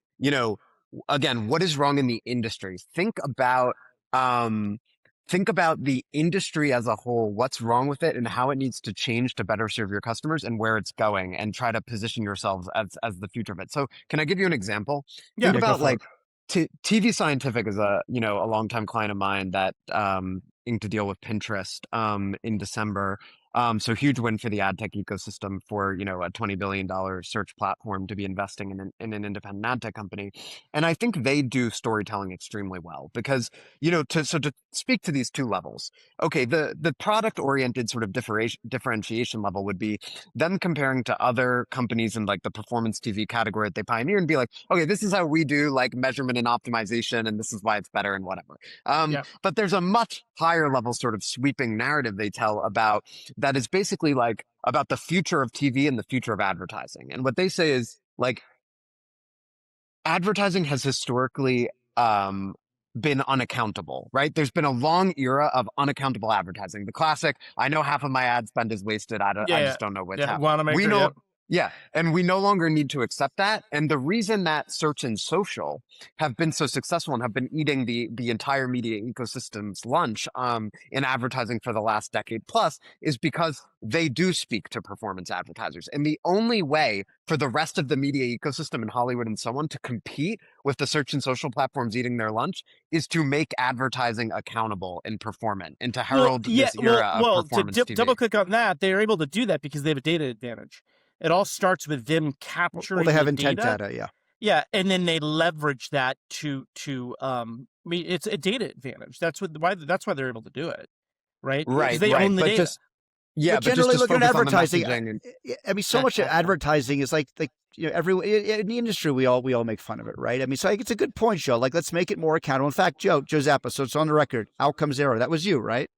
again, what is wrong in the industry? Think about the industry as a whole, what's wrong with it and how it needs to change to better serve your customers and where it's going, and try to position yourselves as the future of it. So can I give you an example? Think about like TV Scientific is a longtime client of mine that inked a deal with Pinterest in December. So huge win for the ad tech ecosystem for, a $20 billion search platform to be investing in an independent ad tech company. And I think they do storytelling extremely well because, to speak to these two levels, okay, the product oriented sort of differentiation level would be them comparing to other companies in like the performance TV category that they pioneer and be like, okay, this is how we do like measurement and optimization, and this is why it's better and whatever. Yeah. But there's a much higher level sort of sweeping narrative they tell about that is basically like about the future of TV and the future of advertising. And what they say is like advertising has historically been unaccountable, right? There's been a long era of unaccountable advertising. The classic, I know half of my ad spend is wasted. I just don't know what's happening. Wanamaker, We know, yeah. yeah, and we no longer need to accept that. And the reason that search and social have been so successful and have been eating the entire media ecosystem's lunch in advertising for the last decade plus is because they do speak to performance advertisers. And the only way for the rest of the media ecosystem in Hollywood and so on to compete with the search and social platforms eating their lunch is to make advertising accountable and performant and to herald this era of performance TV. Double click on that. They're able to do that because they have a data advantage. It all starts with them capturing. Well, they have the intent data. yeah. Yeah, and then they leverage that to I mean, it's a data advantage. That's why they're able to do it, right? Right, Because they own the but data. But generally, look at advertising. And... I mean, so much of advertising is like in the industry, we all make fun of it, right? I mean, so it's a good point, Joe. Like, let's make it more accountable. In fact, Joe Zappa. So it's on the record. Outcome zero. That was you, right?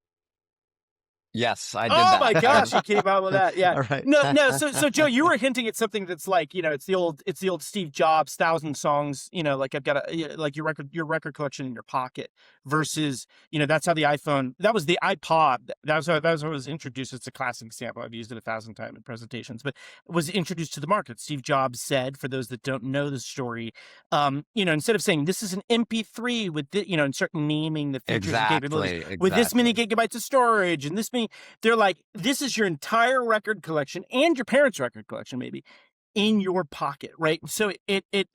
Yes, I did that. Oh my gosh, you came out with that. Yeah. All right. No. So Joe, you were hinting at something that's like, it's the old Steve Jobs 1,000 songs. Like I've got like your record collection in your pocket versus, that's how the iPhone. That was the iPod. That was how it was introduced. It's a classic example. I've used it 1,000 times in presentations, but it was introduced to the market. Steve Jobs said, for those that don't know the story, instead of saying this is an MP3 with and start naming the features and capabilities with this many gigabytes of storage and this many. They're like, this is your entire record collection and your parents' record collection, maybe, in your pocket, right? So it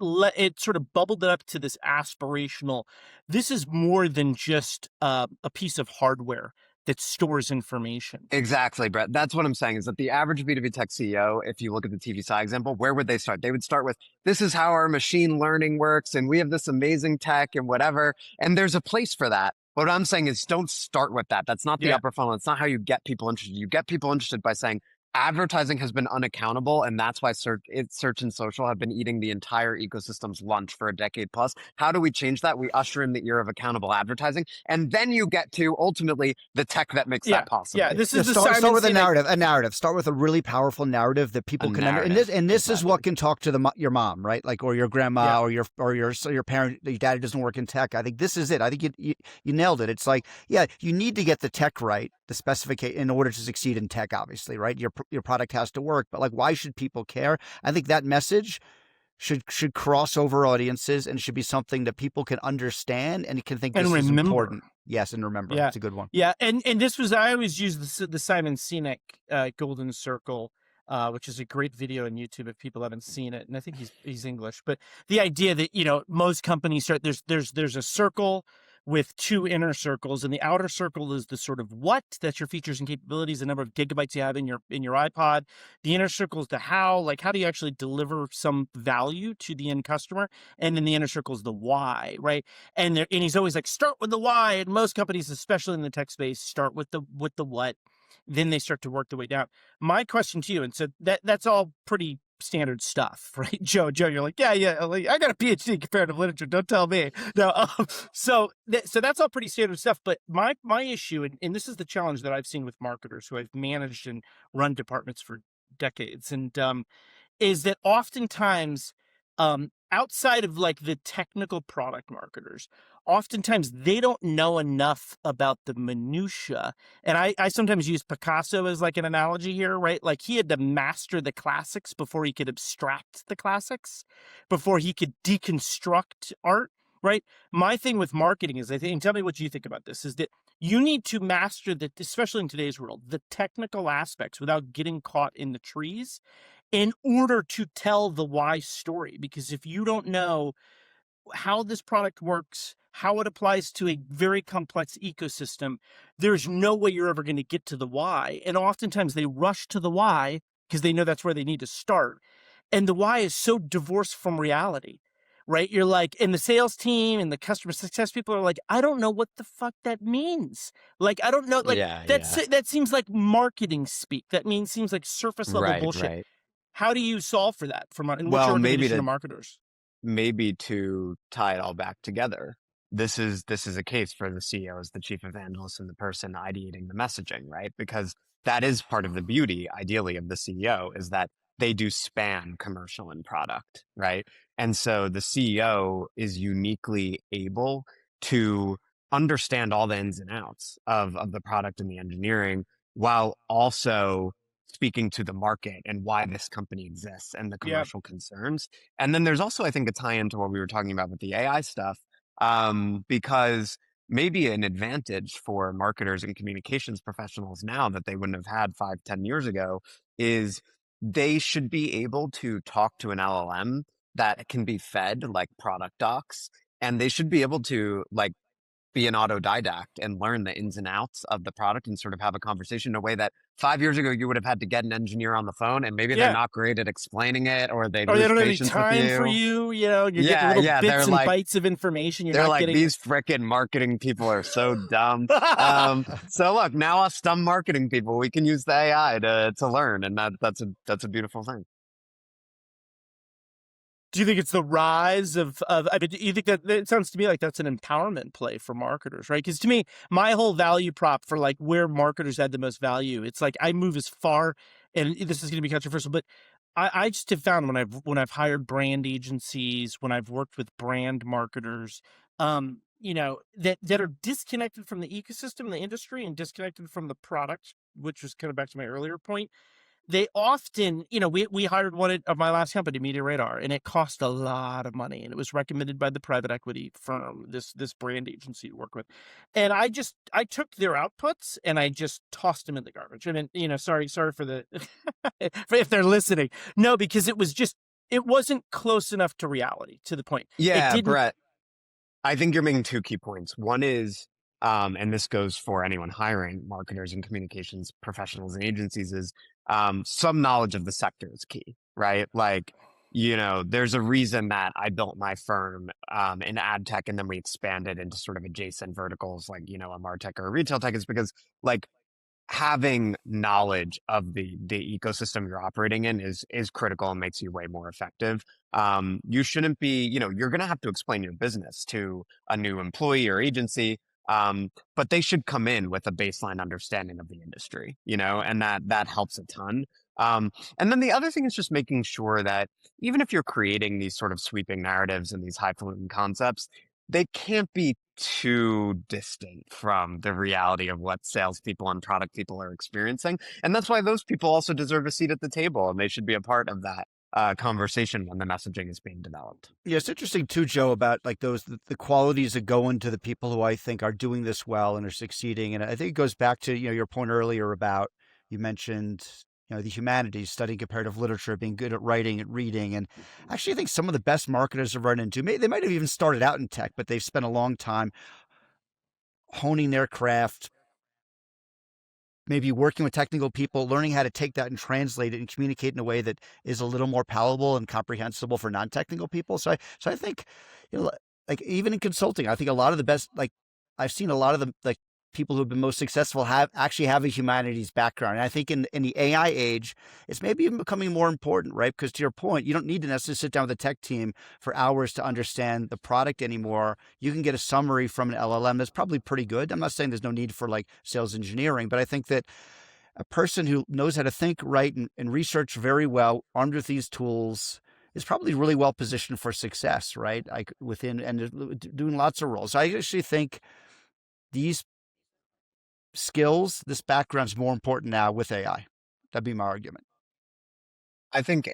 sort of bubbled it up to this aspirational. This is more than just a piece of hardware that stores information. Exactly, Brett. That's what I'm saying is that the average B2B tech CEO, if you look at the TV side example, where would they start? They would start with, this is how our machine learning works, and we have this amazing tech and whatever. And there's a place for that. What I'm saying is don't start with that. That's not the upper funnel. It's not how you get people interested. You get people interested by saying, advertising has been unaccountable, and that's why search and social have been eating the entire ecosystem's lunch for a decade plus. How do we change that? We usher in the era of accountable advertising, and then you get to ultimately the tech that makes that possible. Yeah, this is start with a narrative. Start with a really powerful narrative that people can understand. And this is what can talk to your mom, right? Like, or your grandma, or your parent. Your dad doesn't work in tech. I think this is it. I think you nailed it. It's like, you need to get the tech right, the specification, in order to succeed in tech. Obviously, right? Your product has to work, but like, why should people care? I think that message should cross over audiences and should be something that people can understand and can think this is important. Yes, and remember. It's a good one. Yeah, and this was, I always use the Simon Sinek Golden Circle, which is a great video on YouTube if people haven't seen it, and I think he's English. But the idea that most companies start, there's a circle with two inner circles, and the outer circle is the sort of what, that's your features and capabilities, the number of gigabytes you have in your iPod. The inner circle is the how, like how do you actually deliver some value to the end customer, and then the inner circle is the why, right? And he's always like, start with the why, and most companies, especially in the tech space, start with the what, then they start to work their way down. My question to you, and so that's all pretty standard stuff, right? Joe, you're like, like, I got a PhD in comparative literature. Don't tell me. No, so that's all pretty standard stuff. But my issue, and this is the challenge that I've seen with marketers who I've managed and run departments for decades, and is that oftentimes, outside of like the technical product marketers, oftentimes they don't know enough about the minutia. And I sometimes use Picasso as like an analogy here, right? Like he had to master the classics before he could abstract the classics, before he could deconstruct art, right? My thing with marketing is, I think, and tell me what you think about this, is that you need to master that, especially in today's world, the technical aspects without getting caught in the trees in order to tell the why story. Because if you don't know how this product works, how it applies to a very complex ecosystem, there's no way you're ever going to get to the why. And oftentimes they rush to the why because they know that's where they need to start. And the why is so divorced from reality, right? You're like, and the sales team and the customer success people are like, I don't know what the fuck that means. Like, I don't know. Like, Yeah, that's yeah. that seems like marketing speak. That seems like surface level Right, bullshit. right. How do you solve for that and what's your Well, recommendation to marketers? maybe to tie it all back together, this is a case for the CEO as the chief evangelist and the person ideating the messaging, right? Because that is part of the beauty, ideally, of the CEO is that they do span commercial and product, right? And so the CEO is uniquely able to understand all the ins and outs of the product and the engineering while also speaking to the market and why this company exists and the Yeah. commercial concerns. And then there's also, I think, a tie into what we were talking about with the AI stuff, because maybe an advantage for marketers and communications professionals now that they wouldn't have had 5, 10 years ago is they should be able to talk to an LLM that can be fed like product docs, and they should be able to like be an autodidact and learn the ins and outs of the product and sort of have a conversation in a way that 5 years ago you would have had to get an engineer on the phone, and maybe they're Yeah. not great at explaining it, or they Or they lose don't have any patience with time for you. you. You're getting Yeah, little yeah, bits and bites of information. You're they're not like, getting. these frickin' marketing people are so dumb. So look, now us dumb marketing people, we can use the AI to learn, and that's a beautiful thing. Do you think it's the rise of I mean, do you think that it sounds to me like that's an empowerment play for marketers, right? Because to me, my whole value prop for like where marketers add the most value, it's like I move as far, and this is going to be controversial, but I just have found when I've hired brand agencies, when I've worked with brand marketers, that are disconnected from the ecosystem, the industry, and disconnected from the product, which was kind of back to my earlier point. They often, we hired one of my last company, Media Radar, and it cost a lot of money. And it was recommended by the private equity firm, this brand agency to work with. And I took their outputs and I just tossed them in the garbage. I mean, sorry for the, for if they're listening. No, because it wasn't close enough to reality, to the point. It Yeah, didn't. Brett, I think you're making two key points. One is, and this goes for anyone hiring marketers and communications professionals and agencies, is some knowledge of the sector is key, right? Like, there's a reason that I built my firm in ad tech, and then we expanded into sort of adjacent verticals like, a MarTech or a retail tech, is because like having knowledge of the ecosystem you're operating in is critical and makes you way more effective. You shouldn't be, you're going to have to explain your business to a new employee or agency, but they should come in with a baseline understanding of the industry, and that helps a ton. And then the other thing is just making sure that even if you're creating these sort of sweeping narratives and these highfalutin concepts, they can't be too distant from the reality of what salespeople and product people are experiencing. And that's why those people also deserve a seat at the table, and they should be a part of that conversation when the messaging is being developed. Yeah, it's interesting too, Joe, about like the qualities that go into the people who I think are doing this well and are succeeding. And I think it goes back to, your point earlier about, you mentioned, the humanities, studying comparative literature, being good at writing and reading. And actually, I think some of the best marketers I've run into, they might have even started out in tech, but they've spent a long time honing their craft, maybe working with technical people, learning how to take that and translate it and communicate in a way that is a little more palatable and comprehensible for non-technical people. So I think, like even in consulting, I think a lot of the best, like I've seen a lot of the like people who've been most successful have a humanities background. And I think in the AI age, it's maybe even becoming more important, right? Because to your point, you don't need to necessarily sit down with a tech team for hours to understand the product anymore. You can get a summary from an LLM that's probably pretty good. I'm not saying there's no need for like sales engineering, but I think that a person who knows how to think, write, and research very well, armed with these tools, is probably really well positioned for success, right? Like within and doing lots of roles. So I actually think these skills, this background is more important now with AI. That'd be my argument. I think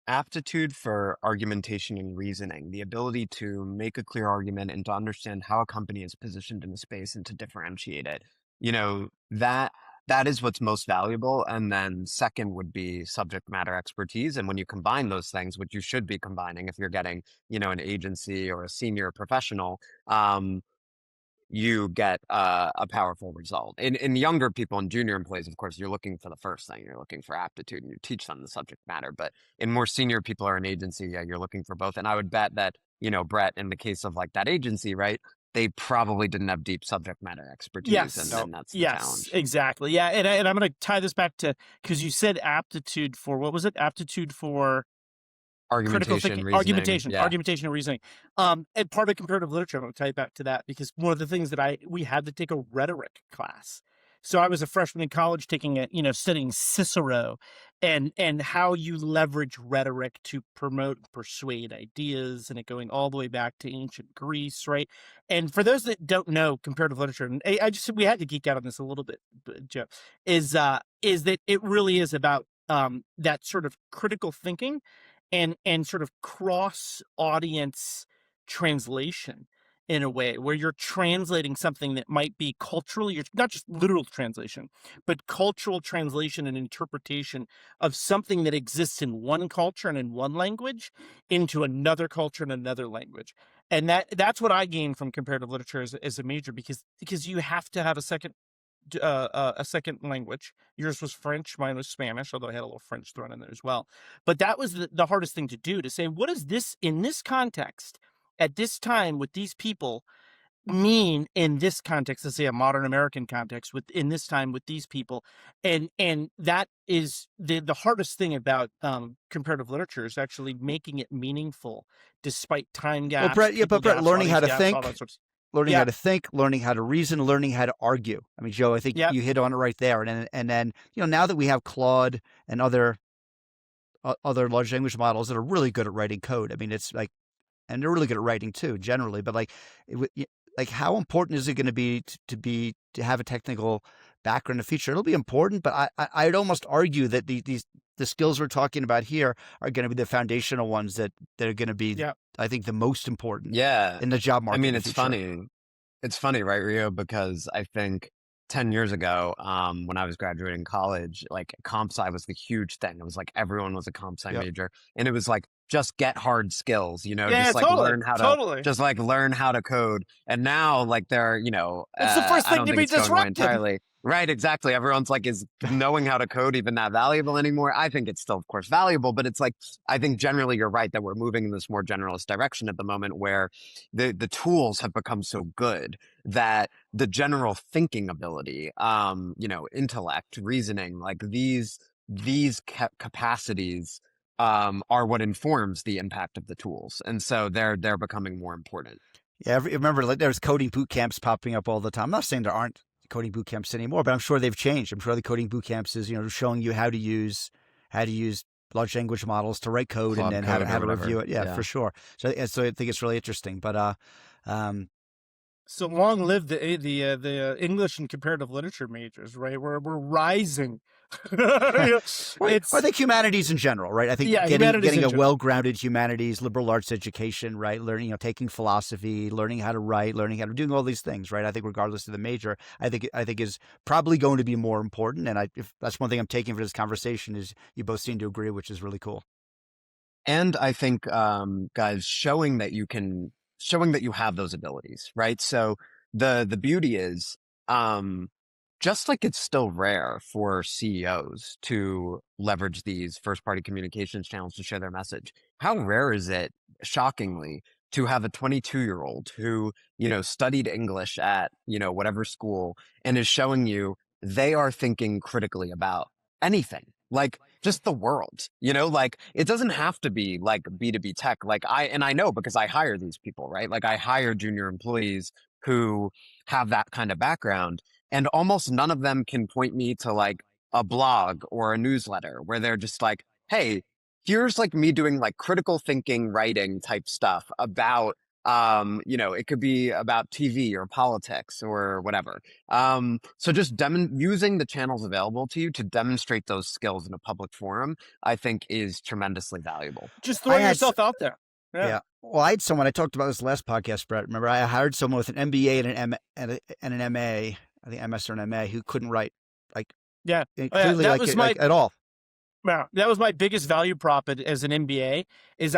aptitude for argumentation and reasoning, the ability to make a clear argument and to understand how a company is positioned in the space and to differentiate it, that that is what's most valuable. And then second would be subject matter expertise. And when you combine those things, which you should be combining if you're getting, an agency or a senior professional, you get a powerful result. In younger people and junior employees, of course, you're looking for the first thing. You're looking for aptitude and you teach them the subject matter. But in more senior people or an agency, yeah, you're looking for both. And I would bet that, Brett, in the case of like that agency, right, they probably didn't have deep subject matter expertise. Yes. And then that's the Yes, challenge. exactly. Yeah. And I'm going to tie this back to, because you said aptitude for, what was it? Aptitude for critical Argumentation, thinking, reasoning. Yeah. argumentation and reasoning. And part of comparative literature, I'm going to tie it back to that, because one of the things that we had to take a rhetoric class. So I was a freshman in college taking studying Cicero and how you leverage rhetoric to promote and persuade ideas, and it going all the way back to ancient Greece, right? And for those that don't know comparative literature, and we had to geek out on this a little bit, Joe, is that it really is about that sort of critical thinking and sort of cross audience translation in a way where you're translating something that might be culturally, not just literal translation, but cultural translation and interpretation of something that exists in one culture and in one language into another culture and another language. And that's what I gained from comparative literature as a major, because you have to have a second language. Yours was French, mine was Spanish, although I had a little French thrown in there as well. But that was the hardest thing to do, to say, what does this, in this context, at this time, with these people, mean in this context, let's say a modern American context, in this time with these people. And that is the hardest thing about comparative literature, is actually making it meaningful despite time gaps. But Brett, learning how to think, learning Yeah. how to think, learning how to reason, learning how to argue. I mean, Joe, I think Yep. you hit on it right there. And then, now that we have Claude and other large language models that are really good at writing code, I mean, it's like, and they're really good at writing too, generally. But like how important is it going to be to have a technical background in the future? It'll be important, but I'd almost argue that the skills we're talking about here are going to be the foundational ones that are going to be, I think, the most important. Yeah. In the job market. I mean, it's funny. It's funny, right, Rio? Because I think 10 years ago, when I was graduating college, like comp sci was the huge thing. It was like everyone was a comp sci major, and it was like, just get hard skills, just like learn how to just like learn how to code. And now like they're, it's the first thing to be disrupted. Right, exactly. Everyone's like, is knowing how to code even that valuable anymore? I think it's still, of course, valuable, but it's like, I think generally you're right that we're moving in this more generalist direction at the moment, where the tools have become so good that the general thinking ability, intellect, reasoning, like these capacities are what informs the impact of the tools. And so they're becoming more important. Yeah, remember, like, there's coding boot camps popping up all the time. I'm not saying there aren't coding boot camps anymore, but I'm sure they've changed. I'm sure the coding boot camps is, showing you how to use large language models to write code, and then how to review it. Yeah, for sure. So I think it's really interesting. But so long live the English and comparative literature majors, right? We're rising. I think humanities in general, right? I think getting a well-grounded humanities, liberal arts education, right? Learning, taking philosophy, learning how to write, learning how to doing all these things, right? I think regardless of the major, I think is probably going to be more important. And if that's one thing I'm taking for this conversation, is you both seem to agree, which is really cool. And I think, guys, showing that you have those abilities, right? So the beauty is, just like it's still rare for CEOs to leverage these first-party communications channels to share their message, how rare is it, shockingly, to have a 22-year-old who, studied English at, whatever school, and is showing you they are thinking critically about anything, like just the world, like it doesn't have to be like B2B tech. Like I know, because I hire these people, right? Like I hire junior employees who have that kind of background, and almost none of them can point me to like a blog or a newsletter where they're just like, hey, here's like me doing like critical thinking, writing type stuff about, it could be about TV or politics or whatever. So just using the channels available to you to demonstrate those skills in a public forum, I think is tremendously valuable. Just throw yourself out there. Yeah. Well, I had someone, I talked about this last podcast, Brett. Remember, I hired someone with an MBA and an MA, I think MS or an MA, who couldn't write like Yeah. Oh, yeah. clearly That was my at all. Yeah, that was my biggest value prop as an MBA is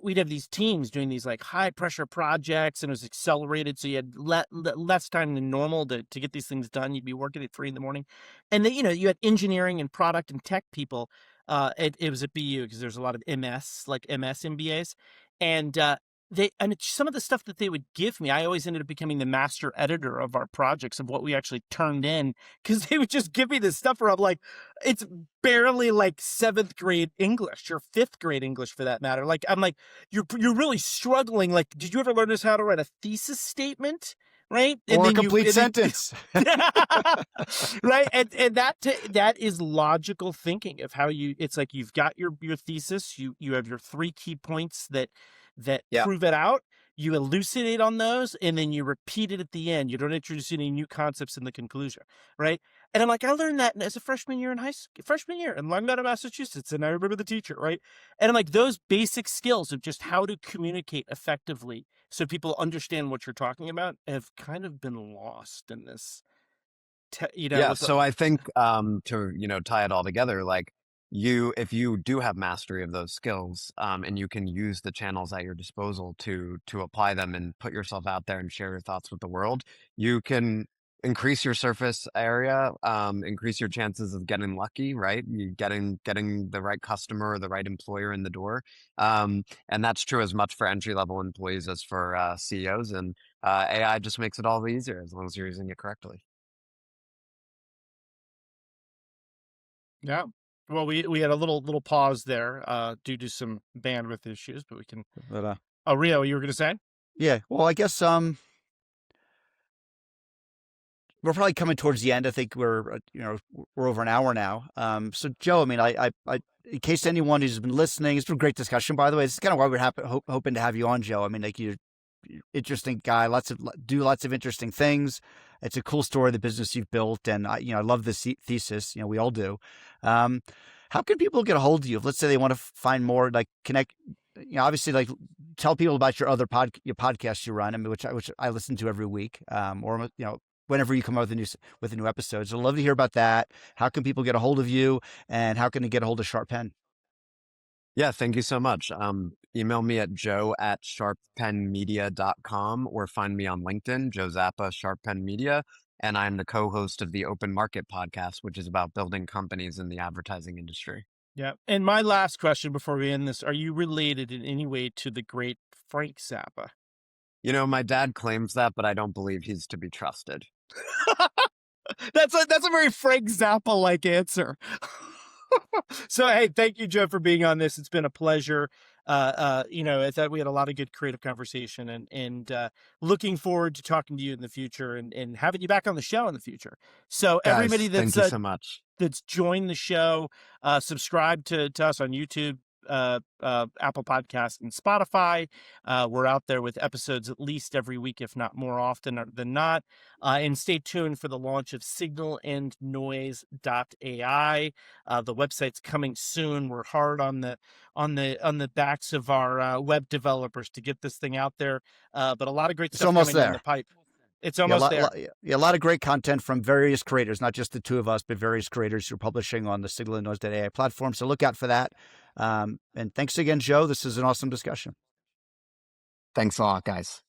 we'd have these teams doing these like high pressure projects, and it was accelerated. So you had less time than normal to get these things done. You'd be working at 3 a.m. And then, you had engineering and product and tech people. It was at BU because there's a lot of MS MBAs. And, some of the stuff that they would give me, I always ended up becoming the master editor of our projects of what we actually turned in, because they would just give me this stuff where I'm like, it's barely like 7th grade English or 5th grade English for that matter. Like, I'm like, you're really struggling. Like, did you ever learn this how to write a thesis statement? Right. Or a complete sentence. Right. And that is logical thinking of how it's like, you've got your thesis, you have your 3 key points that prove it out. You elucidate on those, and then you repeat it at the end. You don't introduce any new concepts in the conclusion, right? And I'm like, I learned that as a freshman year in Long Meadow, Massachusetts, and I remember the teacher, right? And I'm like, those basic skills of just how to communicate effectively so people understand what you're talking about have kind of been lost in this. So I think to tie it all together, like, if you do have mastery of those skills, and you can use the channels at your disposal to apply them and put yourself out there and share your thoughts with the world, you can increase your surface area, increase your chances of getting lucky, right? You getting the right customer or the right employer in the door. And that's true as much for entry-level employees as for CEOs. And AI just makes it all the easier as long as you're using it correctly. Yeah. Well, we had a little pause there due to some bandwidth issues, but we can. But, Rio, you were going to say? Yeah. Well, I guess we're probably coming towards the end. I think we're over an hour now. So Joe, I mean, I in case anyone who's been listening, it's been a great discussion, by the way. This is kind of why we're hoping to have you on, Joe. I mean, like, you're interesting guy, lots of interesting things. It's a cool story, the business you've built, and I love this thesis. We all do. How can people get a hold of you? Let's say they want to find more, like connect. Obviously, like, tell people about your other your podcast you run, I mean, which I listen to every week, or whenever you come out with a new episode. So I'd love to hear about that. How can people get a hold of you, and how can they get a hold of Sharp Pen? Yeah, thank you so much. Email me at joe@sharppenmedia.com, or find me on LinkedIn, Joe Zappa, Sharp Pen Media. And I'm the co-host of the Open Market podcast, which is about building companies in the advertising industry. Yeah. And my last question before we end this, are you related in any way to the great Frank Zappa? My dad claims that, but I don't believe he's to be trusted. That's a very Frank Zappa-like answer. So, hey, thank you, Joe, for being on this. It's been a pleasure. I thought we had a lot of good creative conversation, and looking forward to talking to you in the future and having you back on the show in the future. So Guys, everybody thank you so much. That's joined the show, subscribe to us on YouTube, Apple Podcasts, and Spotify. We're out there with episodes at least every week, if not more often than not. And stay tuned for the launch of signalandnoise.ai. The website's coming soon. We're hard on the backs of our web developers to get this thing out there. But a lot of great stuff coming down the pipe. It's almost there. A lot of great content from various creators, not just the two of us, but various creators who are publishing on the signalandnoise.ai platform. So look out for that. And thanks again, Joe. This is an awesome discussion. Thanks a lot, guys.